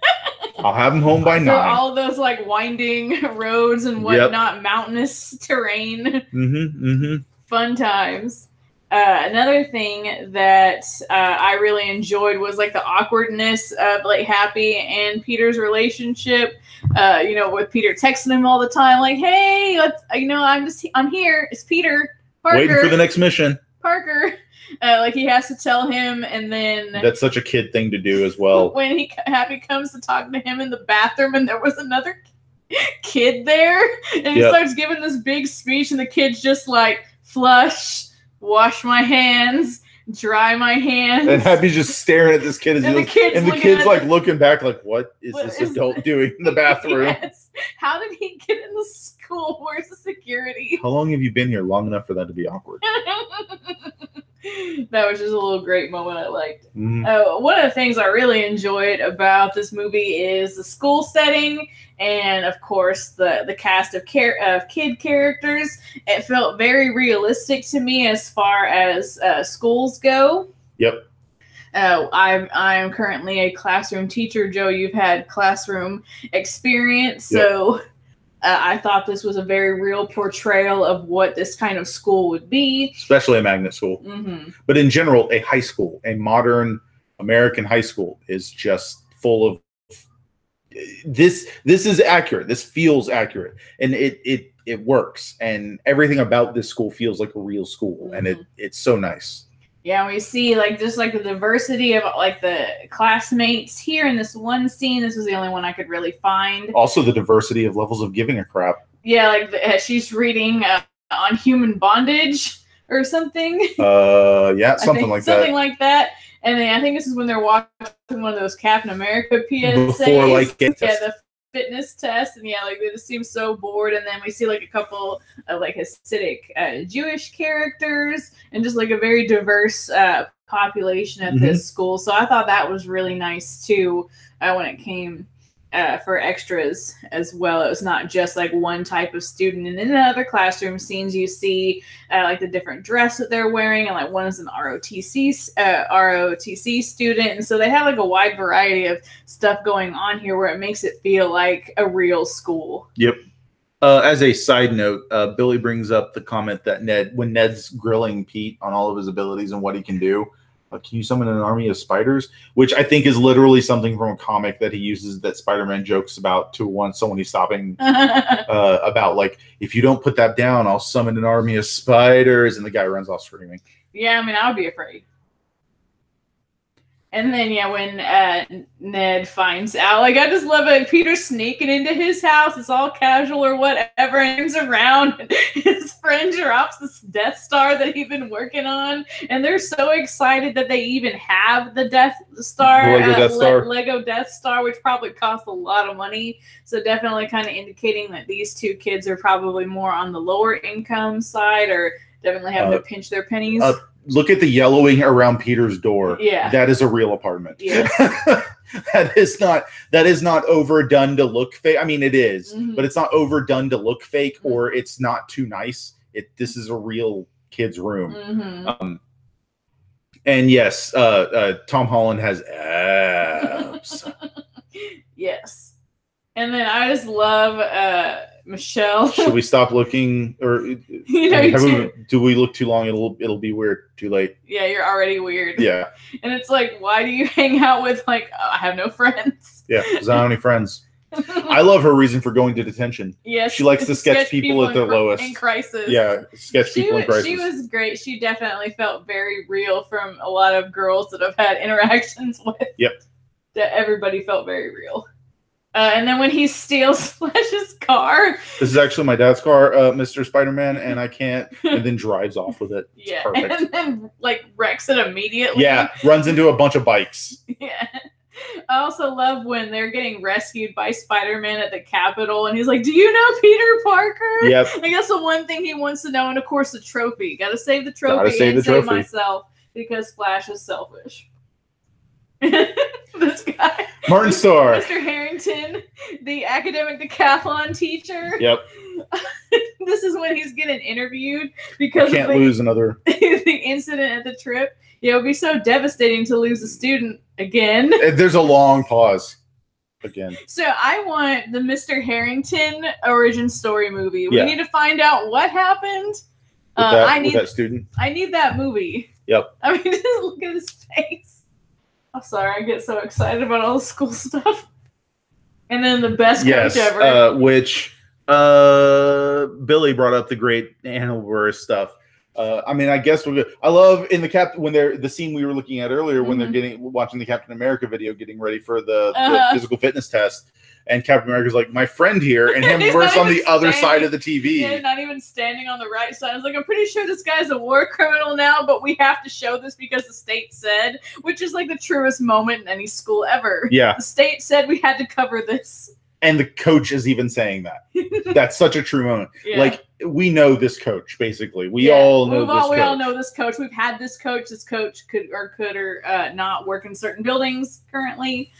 I'll have him home by So 9. all of those like winding roads and whatnot, mountainous terrain, fun times. Another thing that I really enjoyed was like the awkwardness of like Happy and Peter's relationship. With Peter texting him all the time, like, "Hey, I'm here. It's Peter Parker. Waiting for the next mission." Parker. Like he has to tell him, and then that's such a kid thing to do as well. When Happy comes to talk to him in the bathroom, and there was another kid there, and he starts giving this big speech, and the kid's just like, "Flush, wash my hands, dry my hands," and Happy's just staring at this kid, and the kid's like looking back, like, "What is this adult doing in the bathroom?" Yes. How did he get in the school? Where's the security? How long have you been here? Long enough for that to be awkward. That was just a little great moment I liked. One of the things I really enjoyed about this movie is the school setting, and of course the cast of kid characters. It felt very realistic to me as far as schools go. Yep. I'm currently a classroom teacher. Joe, you've had classroom experience, so I thought this was a very real portrayal of what this kind of school would be. Especially a magnet school. But in general, a high school, a modern American high school is just full of this is accurate. This feels accurate. And it works. And everything about this school feels like a real school. And it's so nice. Yeah, we see just the diversity of like the classmates here in this one scene. This was the only one I could really find. Also, the diversity of levels of giving a crap. Yeah, she's reading on human bondage or something. Something like that. Something like that. And then I think this is when they're watching one of those Captain America PSAs. Before the fitness test, and they just seem so bored. And then we see like a couple of like Hasidic Jewish characters, and just like a very diverse population at this school. So I thought that was really nice too when it came for extras as well. It was not just like one type of student. And in the other classroom scenes, you see like the different dress that they're wearing, and like one is an ROTC student, and so they have like a wide variety of stuff going on here where it makes it feel like a real school. Yep. As a side note, Billy brings up the comment that when Ned's grilling Pete on all of his abilities and what he can do, can you summon an army of spiders? Which I think is literally something from a comic that he uses, that Spider-Man jokes about to someone he's stopping about, like, if you don't put that down, I'll summon an army of spiders, and the guy runs off screaming. Yeah, I mean, I would be afraid. And then, when Ned finds out, like, I just love it. Peter's sneaking into his house. It's all casual or whatever. And he's around, and his friend drops this Death Star that he's been working on. And they're so excited that they even have the Death Star, Lego Death Star, which probably cost a lot of money. So definitely kind of indicating that these two kids are probably more on the lower income side, or definitely having to pinch their pennies. Look at the yellowing around Peter's door. Yeah. That is a real apartment. Yes. That is not overdone to look fake. I mean, it is, but it's not overdone to look fake, or it's not too nice. This is a real kid's room. And yes, Tom Holland has abs. Yes. And then I just love Michelle. Should we stop looking, or do we look too long? It'll be weird. Too late. Yeah, you're already weird. Yeah. And it's like, why do you hang out with I have no friends? Yeah, because I don't have any friends. I love her reason for going to detention. Yes, she likes to sketch people at their lowest in crisis. Yeah, sketch people in crisis. She was great. She definitely felt very real from a lot of girls that I've had interactions with. Yep. That everybody felt very real. And then when he steals Flash's car. This is actually my dad's car, Mr. Spider-Man, and I can't, and then drives off with it. It's perfect. And then wrecks it immediately. Yeah, runs into a bunch of bikes. Yeah. I also love when they're getting rescued by Spider-Man at the Capitol, and he's like, "Do you know Peter Parker?" Yep. I guess the one thing he wants to know, and of course the trophy. Got to save the trophy save myself, because Flash is selfish. This guy, Martin Starr, Mr. Harrington, the academic decathlon teacher. Yep. This is when he's getting interviewed because can't lose another the incident at the trip. Yeah, it would be so devastating to lose a student again. There's a long pause. again. So I want the Mr. Harrington origin story movie. We Yeah. need to find out what happened. With that student. I need that movie. Yep. I mean, just look at his face. I'm sorry, I get so excited about all the school stuff. And then the best coach ever. Which Billy brought up the great Hannibal Buress stuff. I mean, I guess we're good. I love in the scene we were looking at earlier when they're watching the Captain America video, getting ready for the physical fitness test, and Captain America's like, "My friend here," and him versus on the other side of the TV. Yeah, not even standing on the right side. I was like, I'm pretty sure this guy's a war criminal now, but we have to show this because the state said, which is like the truest moment in any school ever. Yeah, the state said we had to cover this. And the coach is even saying that. That's such a true moment. Yeah. Like, we know this coach, basically. We all know this coach. We all know this coach. We've had this coach. This coach could not work in certain buildings currently.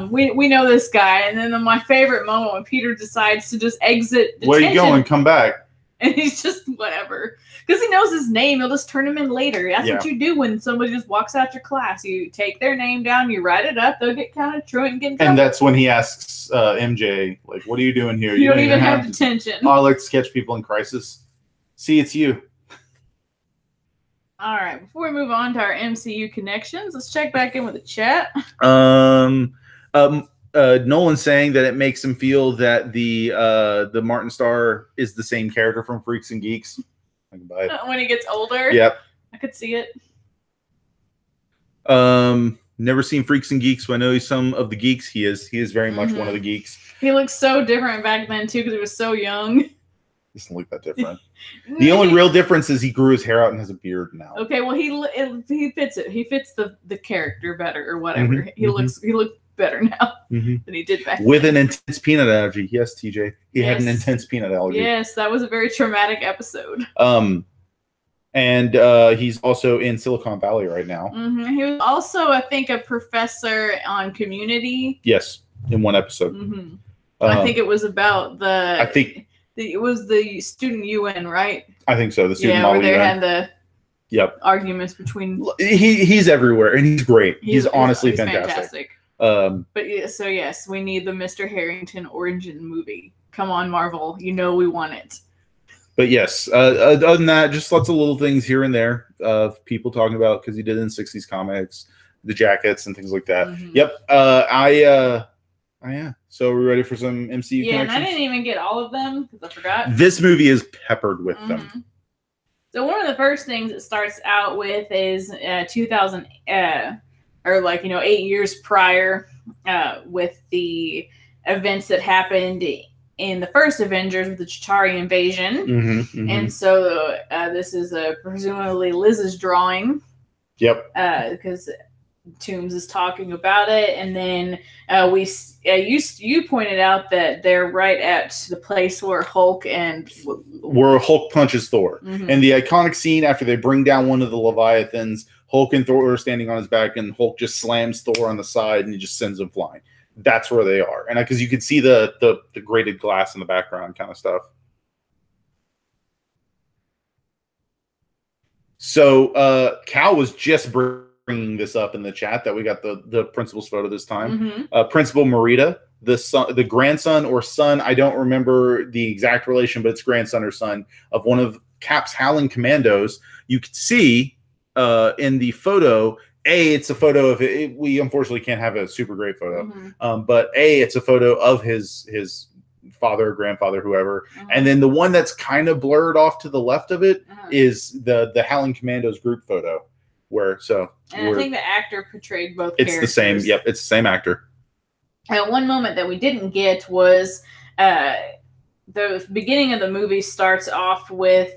We know this guy. And then my favorite moment when Peter decides to just exit detention. Where are you going? Come back. And he's just whatever. Because he knows his name. He'll just turn him in later. That's what you do when somebody just walks out your class. You take their name down, you write it up, they'll get counted, truant, and get in trouble. And that's when he asks MJ, like, what are you doing here? You don't even have detention. Oh, I like to sketch people in crisis. See, it's you. All right. Before we move on to our MCU connections, let's check back in with the chat. Nolan saying that it makes him feel that the Martin Starr is the same character from Freaks and Geeks. I can buy it. When he gets older? Yep. I could see it. Never seen Freaks and Geeks, but I know he's some of the geeks. He is very much one of the geeks. He looks so different back then too because he was so young. He doesn't look that different. The only real difference is he grew his hair out and has a beard now. Okay, well he fits it. He fits the character better or whatever. He looks better now than he did back with then. An intense peanut allergy. Yes, TJ. He had an intense peanut allergy. Yes, that was a very traumatic episode. And he's also in Silicon Valley right now. He was also, I think, a professor on Community. Yes, in one episode. I think it was about it was the student UN, right? I think so. The student model where they UN. had the arguments between. He's everywhere, and he's great. He's honestly fantastic. But yes, we need the Mr. Harrington origin movie. Come on, Marvel. You know we want it. But yes, other than that, just lots of little things here and there of people talking about because he did in 60s comics, the jackets and things like that. Yep. Yeah. So we're ready for some MCU connections? And I didn't even get all of them because I forgot. This movie is peppered with them. So one of the first things it starts out with is 2000, or 8 years prior, with the events that happened in the first Avengers with the Chitauri invasion. And so this is presumably Liz's drawing. Yep. Because Toomes is talking about it. And then you pointed out that they're right at the place where Hulk punches Thor. And the iconic scene after they bring down one of the Leviathans, Hulk and Thor are standing on his back, and Hulk just slams Thor on the side and he just sends him flying. That's where they are. And because you could see the grated glass in the background kind of stuff. So Cal was just bringing this up in the chat that we got the principal's photo this time. Principal Morita, the grandson or son, I don't remember the exact relation, but it's grandson or son of one of Cap's Howling Commandos. You could see in the photo, it's a photo of it. We unfortunately can't have a super great photo, but it's a photo of his father, grandfather, whoever. And then the one that's kind of blurred off to the left of it is the Howling Commandos group photo. I think the actor portrayed both characters. It's the same. Yep, it's the same actor. And one moment that we didn't get was the beginning of the movie starts off with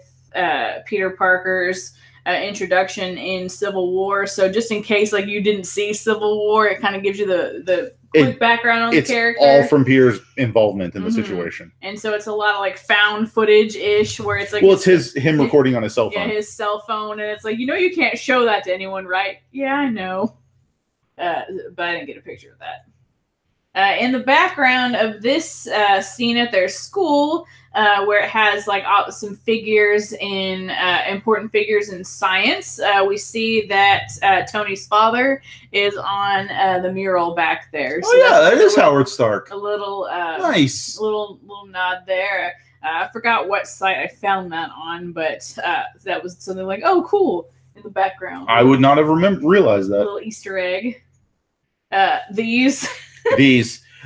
Peter Parker's introduction in Civil War. So just in case you didn't see Civil War, it kind of gives you the quick background on the character. It's all from Peter's involvement in the situation. And so it's a lot of found footage-ish where it's it's him recording on his cell phone. Yeah, his cell phone. And it's you can't show that to anyone, right? Yeah, I know. But I didn't get a picture of that. In the background of this scene at their school, where it has like some figures in important figures in science, we see that Tony's father is on the mural back there. Oh yeah, that is Howard Stark. A little nice, little nod there. I forgot what site I found that on, but that was something like, oh, cool, in the background. I would not have realized that. A little Easter egg. These.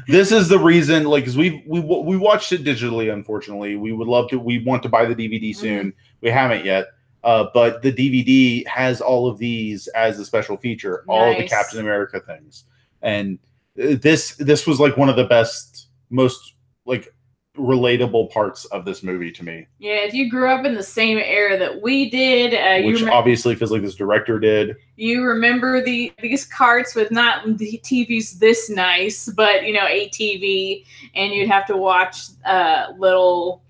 This is the reason, like, because we watched it digitally. Unfortunately, we would love to. We want to buy the DVD soon. Mm-hmm. We haven't yet, but the DVD has all of these as a special feature. Nice. All of the Captain America things, and this was like one of the best, most like relatable parts of this movie to me. Yeah, if you grew up in the same era that we did, which obviously feels like this director did, you remember these carts with not the TVs this nice, but you know, a TV, and you'd have to watch little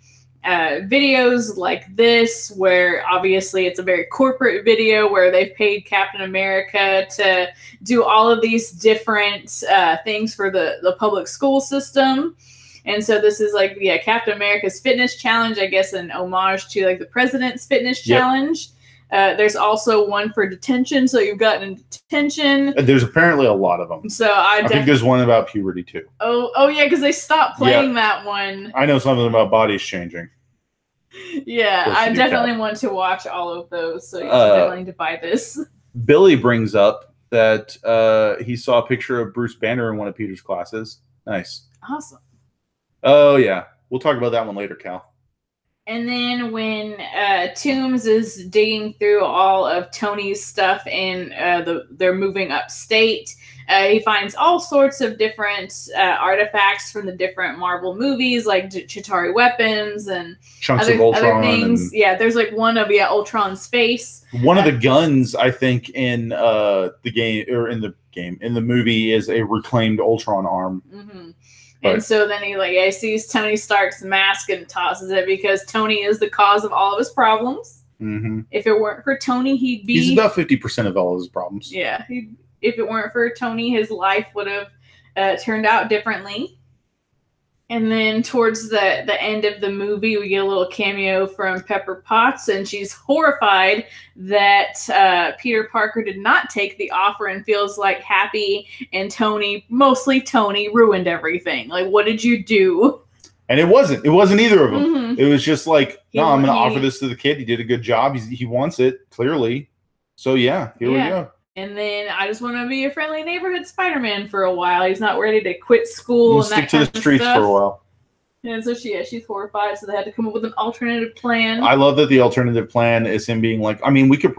videos like this, where obviously it's a very corporate video where they've paid Captain America to do all of these different things for the public school system. And so this is like, yeah, Captain America's Fitness Challenge, I guess, an homage to like the President's Fitness Challenge. There's also one for detention, so you've gotten in detention. There's apparently a lot of them. So I think there's one about puberty too. Oh yeah, because they stopped playing that one. I know something about bodies changing. Yeah, I definitely want to watch all of those, so you should definitely need to buy this. Billy brings up that he saw a picture of Bruce Banner in one of Peter's classes. Nice. Awesome. Oh, yeah. We'll talk about that one later, Cal. And then when Toombs is digging through all of Tony's stuff and they're moving upstate, he finds all sorts of different artifacts from the different Marvel movies, like Chitauri weapons and chunks of Ultron. Other things. Yeah, there's like one of Ultron's face. One of the guns, I think, in the movie is a reclaimed Ultron arm. Mm-hmm. And so then he sees Tony Stark's mask and tosses it because Tony is the cause of all of his problems. Mm-hmm. If it weren't for Tony, he's about 50% of all of his problems. Yeah. If it weren't for Tony, his life would have turned out differently. And then towards the end of the movie, we get a little cameo from Pepper Potts, and she's horrified that Peter Parker did not take the offer and feels like Happy and Tony, mostly Tony, ruined everything. Like, what did you do? And it wasn't either of them. Mm-hmm. It was just like, no, I'm going to offer this to the kid. He did a good job. He wants it, clearly. So, yeah, here we go. And then I just want to be a friendly neighborhood Spider-Man for a while. He's not ready to quit school and that kind of stuff. Stick to the streets for a while. And so she's horrified, so they had to come up with an alternative plan. I love that the alternative plan is him being like, I mean, I could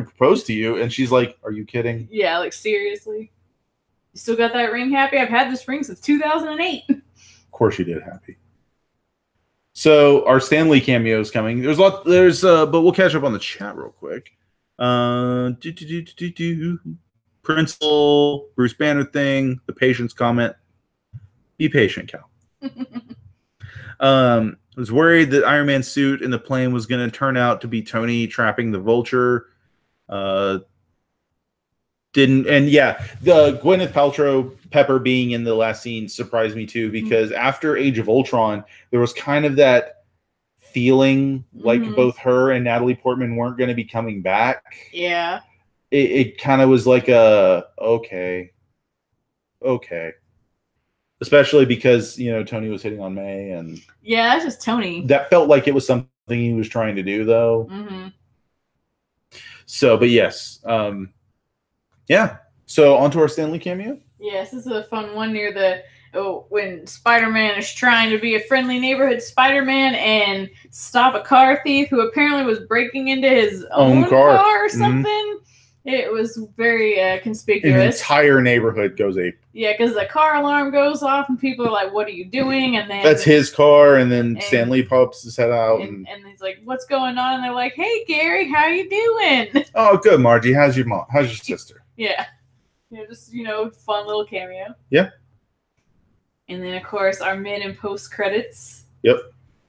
propose to you. And she's like, are you kidding? Yeah, like, seriously? You still got that ring, Happy? I've had this ring since 2008. Of course you did, Happy. So our Stan Lee cameo is coming. But we'll catch up on the chat real quick. Principal, Bruce Banner thing, the patience comment. Be patient, Cal. Was worried that Iron Man's suit in the plane was going to turn out to be Tony trapping the Vulture. Didn't, and yeah, the Gwyneth Paltrow Pepper being in the last scene surprised me too, because after Age of Ultron, there was kind of that feeling like both her and Natalie Portman weren't going to be coming back. Yeah. It kind of was like okay. Especially because, Tony was hitting on May, and yeah, that's just Tony. That felt like it was something he was trying to do, though. Mm-hmm. So, but yes. Yeah. So on to our Stan Lee cameo. Yes, this is a fun one near when Spider-Man is trying to be a friendly neighborhood Spider-Man and stop a car thief who apparently was breaking into his own car or something. Mm-hmm. It was very conspicuous. An entire neighborhood goes ape. Yeah, because the car alarm goes off and people are like, what are you doing? And then that's his car, and then Stan Lee pops his head out. And he's like, what's going on? And they're like, hey, Gary, how you doing? Oh, good, Margie. How's your mom? How's your sister? Yeah. Just, fun little cameo. Yeah. And then, of course, our mid and post credits. Yep.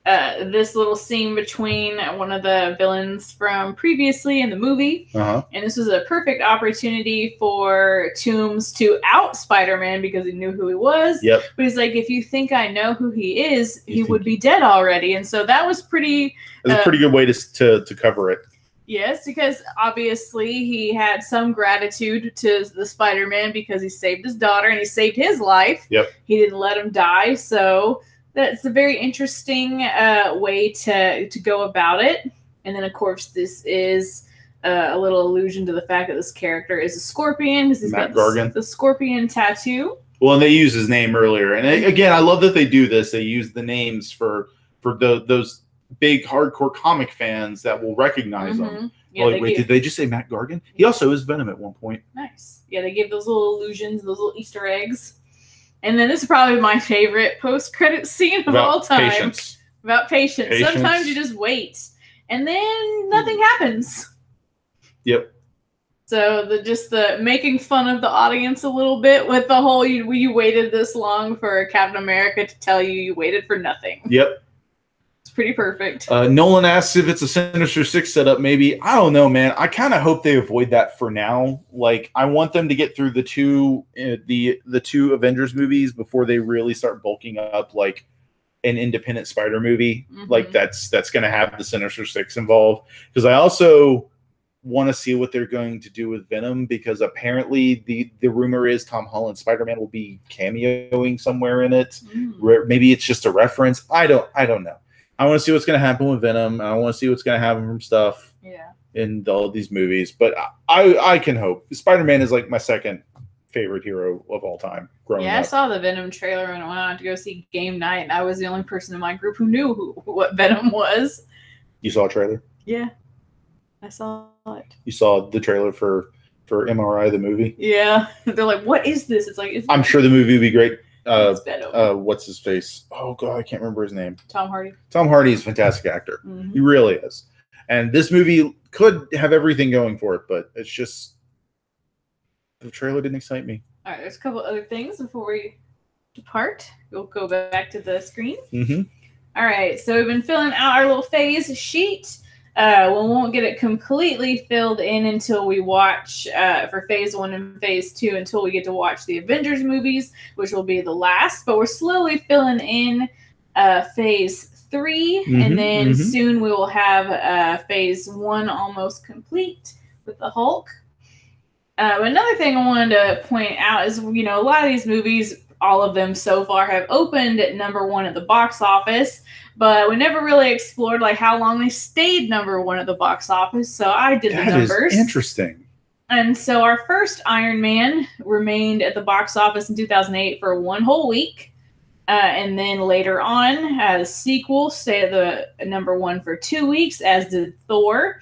this little scene between one of the villains from previously in the movie. And this was a perfect opportunity for Toomes to out Spider-Man because he knew who he was. Yep. But he's like, if you think I know who he is, he would be dead already. And so that was pretty... It's a pretty good way to cover it. Yes, because obviously he had some gratitude to the Spider-Man because he saved his daughter and he saved his life. Yep. He didn't let him die, so... That's a very interesting way to go about it. And then, of course, this is a little allusion to the fact that this character is a scorpion because he's Matt got Gargan. the scorpion tattoo. Well, and they use his name earlier. And again, I love that they do this. They use the names for those big hardcore comic fans that will recognize them. Yeah, like, wait, did they just say Matt Gargan? He also is Venom at one point. Nice. Yeah, they give those little allusions, those little Easter eggs. And then this is probably my favorite post-credit scene of all time. Patience. About patience. Sometimes you just wait. And then nothing happens. Yep. So the making fun of the audience a little bit with the whole you waited this long for Captain America to tell you waited for nothing. Yep. It's pretty perfect. Nolan asks if it's a Sinister Six setup. Maybe. I don't know, man. I kind of hope they avoid that for now. Like, I want them to get through the two Avengers movies before they really start bulking up like an independent Spider movie. Like that's going to have the Sinister Six involved. Because I also want to see what they're going to do with Venom, because apparently the rumor is Tom Holland Spider-Man will be cameoing somewhere in it. Maybe it's just a reference. I don't know. I want to see what's going to happen with Venom, and I want to see what's going to happen from stuff in all these movies. But I can hope. Spider-Man is like my second favorite hero of all time. Growing up. I saw the Venom trailer when I went out to go see Game Night, and I was the only person in my group who knew what Venom was. You saw a trailer? Yeah, I saw it. You saw the trailer for MRI, the movie? Yeah. They're like, what is this? It's like... I'm sure the movie would be great. Venom. What's his face? Oh God, I can't remember his name. Tom Hardy. Tom Hardy is a fantastic actor. He really is. And this movie could have everything going for it, but it's just the trailer didn't excite me. All right, there's a couple other things before we depart. We'll go back to the screen. All right, so we've been filling out our little phase sheet. We won't get it completely filled in until we watch for phase 1 and phase 2, until we get to watch the Avengers movies, which will be the last. But we're slowly filling in phase 3, and then soon we will have phase 1 almost complete with the Hulk. Another thing I wanted to point out is, a lot of these movies, all of them so far, have opened at #1 at the box office, but we never really explored like how long they stayed #1 at the box office. So I did the numbers. That is interesting. And so our first Iron Man remained at the box office in 2008 for 1 whole week. And then later on, the sequel stayed at the #1 for 2 weeks, as did Thor.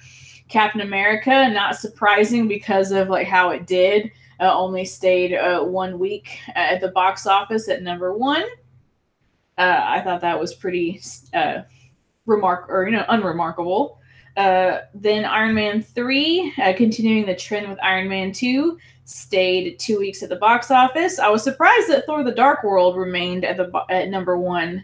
Captain America, not surprising because of like how it did, only stayed 1 week at the box office at #1. I thought that was pretty unremarkable. Then Iron Man 3, continuing the trend with Iron Man 2, stayed 2 weeks at the box office. I was surprised that Thor: The Dark World remained at #1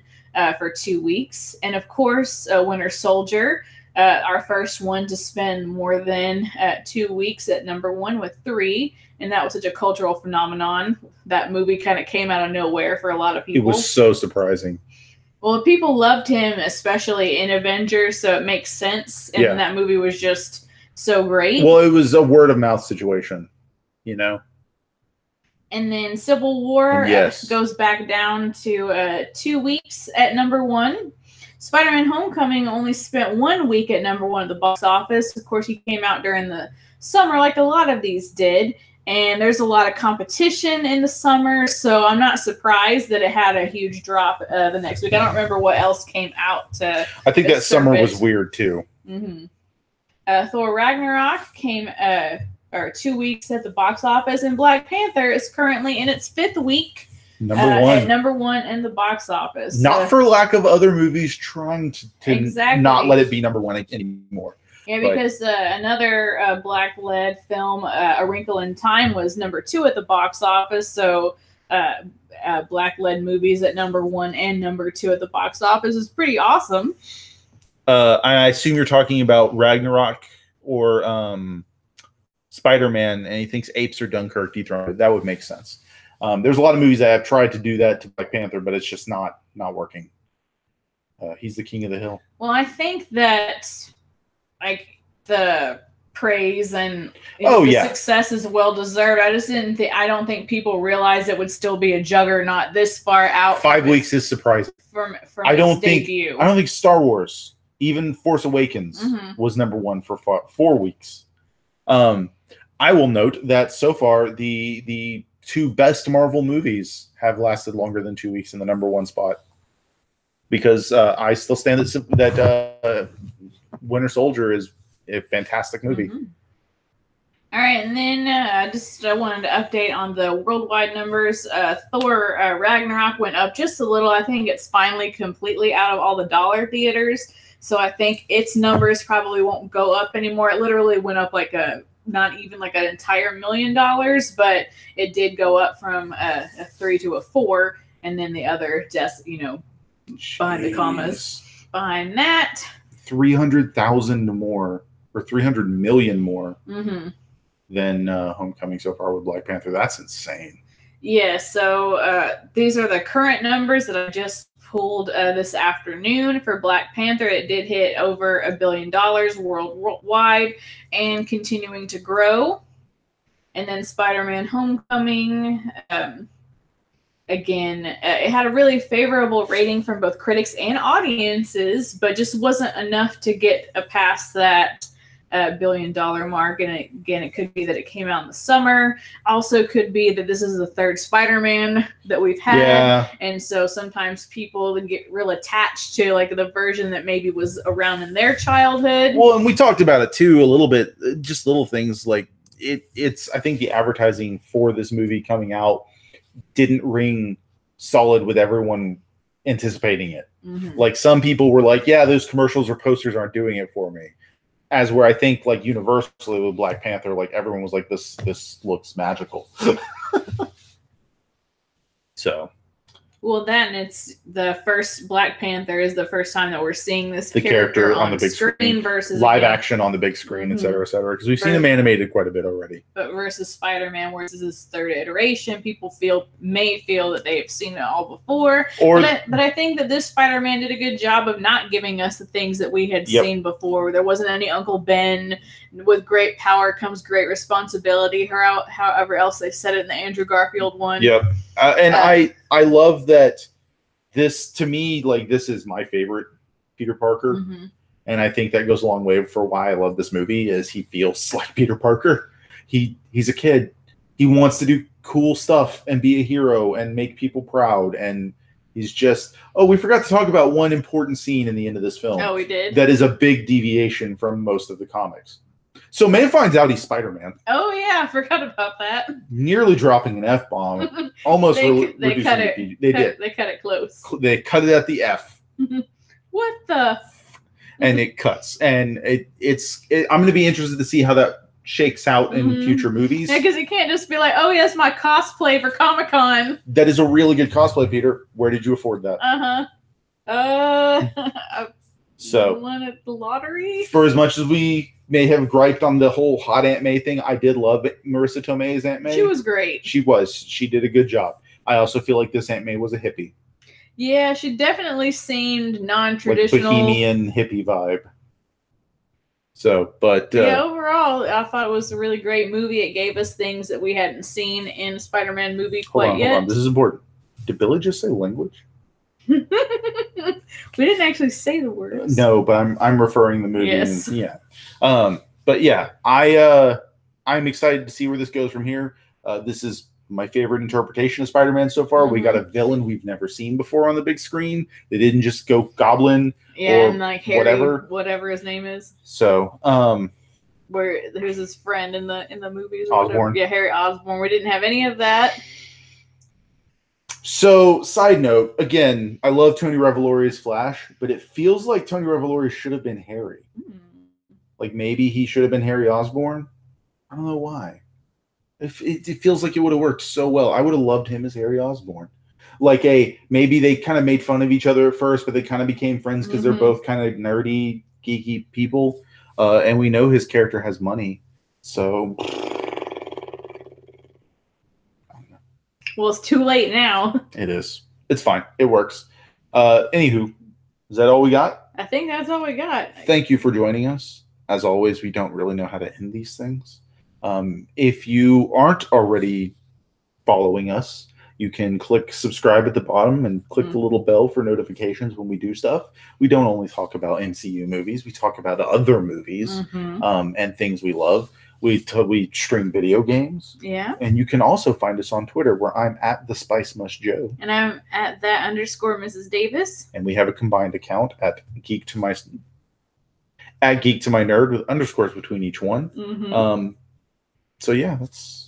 for 2 weeks. And of course, Winter Soldier, our first one to spend more than 2 weeks at #1 with 3. And that was such a cultural phenomenon. That movie kind of came out of nowhere for a lot of people. It was so surprising. Well, people loved him, especially in Avengers, so it makes sense. And that movie was just so great. Well, it was a word of mouth situation, And then Civil War goes back down to 2 weeks at #1. Spider-Man Homecoming only spent 1 week at #1 at the box office. Of course, he came out during the summer like a lot of these did. And there's a lot of competition in the summer, so I'm not surprised that it had a huge drop the next week. I don't remember what else came out. I think that summer was weird, too. Thor Ragnarok came 2 weeks at the box office, and Black Panther is currently in its 5th week at #1 in the box office. Not for lack of other movies trying to not let it be #1 anymore. Yeah, because another Black-led film, A Wrinkle in Time, was #2 at the box office. So Black-led movies at number 1 and number 2 at the box office is pretty awesome. I assume you're talking about Ragnarok or Spider-Man, and he thinks Apes or Dunkirk dethroned it. That would make sense. There's a lot of movies that have tried to do that to Black Panther, but it's just not working. He's the king of the hill. Well, I think that like the praise and success is well deserved. I don't think people realize it would still be a juggernaut this far out. 5 weeks is surprising. From I don't debut. think Star Wars, even Force Awakens, was number 1 for 4 weeks. I will note that so far the 2 best Marvel movies have lasted longer than 2 weeks in the number 1 spot. Because I still stand that Winter Soldier is a fantastic movie. All right, and then I wanted to update on the worldwide numbers. Thor Ragnarok went up just a little. I think it's finally completely out of all the dollar theaters. So I think its numbers probably won't go up anymore. It literally went up like not even like an entire $1 million, but it did go up from a 3 to a 4, and then the other just behind the commas behind that 300,000 more or 300 million more than Homecoming so far with Black Panther. That's insane. Yeah, so these are the current numbers that I just pulled this afternoon. For Black Panther, it did hit over $1 billion worldwide and continuing to grow. And then Spider-Man Homecoming, again, it had a really favorable rating from both critics and audiences, but just wasn't enough to get past that $1 billion mark. And again, it could be that it came out in the summer. Also could be that this is the 3rd Spider-Man that we've had. Yeah. And so sometimes people get real attached to like the version that maybe was around in their childhood. Well, and we talked about it too a little bit, just little things like it's I think the advertising for this movie coming out didn't ring solid with everyone anticipating it. Like some people were like, yeah, those commercials or posters aren't doing it for me. As where I think like universally with Black Panther, like everyone was like, this looks magical. So. Well, then it's the first Black Panther is the first time that we're seeing this character on the big screen versus live action on the big screen, et cetera, because we've seen him animated quite a bit already. But versus Spider-Man, where this is his 3rd iteration, people may feel that they've seen it all before. But I think that this Spider-Man did a good job of not giving us the things that we had seen before. There wasn't any Uncle Ben. With great power comes great responsibility. However else they said it in the Andrew Garfield one. Yep. And I love that this, to me, like this is my favorite Peter Parker. And I think that goes a long way for why I love this movie is he feels like Peter Parker. He's a kid. He wants to do cool stuff and be a hero and make people proud. And he's just, we forgot to talk about one important scene in the end of this film. Oh, we did? That is a big deviation from most of the comics. So man finds out he's Spider-Man. Oh yeah, I forgot about that. Nearly dropping an F-bomb. Almost they cut it. They cut it close. They cut it at the F. What the? And it cuts. And I'm going to be interested to see how that shakes out in future movies. Yeah, because it can't just be like, oh, yes, my cosplay for Comic-Con. That is a really good cosplay, Peter. Where did you afford that? So won at the lottery. For as much as we may have griped on the whole hot Aunt May thing, I did love Marissa Tomei's Aunt May. She was great. She was. She did a good job. I also feel like this Aunt May was a hippie. Yeah, she definitely seemed non-traditional. Like bohemian hippie vibe. So, but... yeah, overall, I thought it was a really great movie. It gave us things that we hadn't seen in a Spider-Man movie quite yet. Hold on. This is important. Did Billy just say language? We didn't actually say the words. No, but I'm referring the movie. Yes. And, yeah. But yeah, I'm excited to see where this goes from here. This is my favorite interpretation of Spider-Man so far. We got a villain we've never seen before on the big screen. They didn't just go Goblin or and like Harry, whatever his name is. So, where there's his friend in the movies. Osborn. Yeah, Harry Osborn. We didn't have any of that. So, side note, again, I love Tony Revolori's Flash, but it feels like Tony Revolori should have been Harry. Like maybe he should have been Harry Osborn. I don't know why. It feels like it would have worked so well. I would have loved him as Harry Osborn. Like maybe they kind of made fun of each other at first, but they kind of became friends because they're both kind of nerdy, geeky people. And we know his character has money, so. Well, it's too late now. It is. It's fine. It works. Anywho, is that all we got? I think that's all we got. Thank you for joining us. As always, we don't really know how to end these things. If you aren't already following us, you can click subscribe at the bottom and click the little bell for notifications when we do stuff. We don't only talk about MCU movies. We talk about other movies and things we love. We stream video games. Yeah. And you can also find us on Twitter, where I'm at the Spice Must Joe. And I'm at that _ Mrs. Davis. And we have a combined account at Geek to My Nerd with underscores between each one. So yeah, that's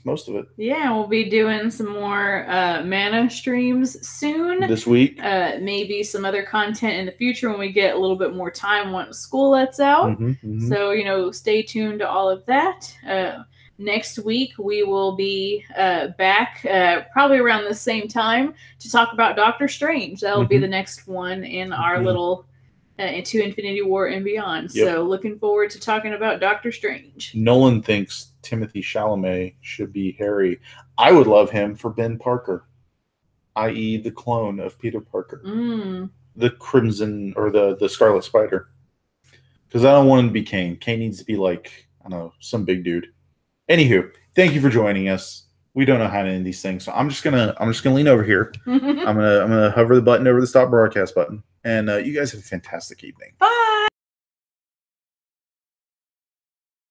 most of it. Yeah, we'll be doing some more Mana streams soon. This week. Maybe some other content in the future when we get a little bit more time once school lets out. So, stay tuned to all of that. Next week, we will be back probably around the same time to talk about Doctor Strange. That'll be the next one in our little Into Infinity War and Beyond. Yep. So looking forward to talking about Doctor Strange. Nolan thinks Timothée Chalamet should be Harry. I would love him for Ben Parker, i.e. the clone of Peter Parker. The Crimson or the Scarlet Spider. Because I don't want him to be Kane. Kane needs to be like, I don't know, some big dude. Anywho, thank you for joining us. We don't know how to end these things, so I'm just gonna lean over here. I'm gonna hover the button over the stop broadcast button, and you guys have a fantastic evening. Bye.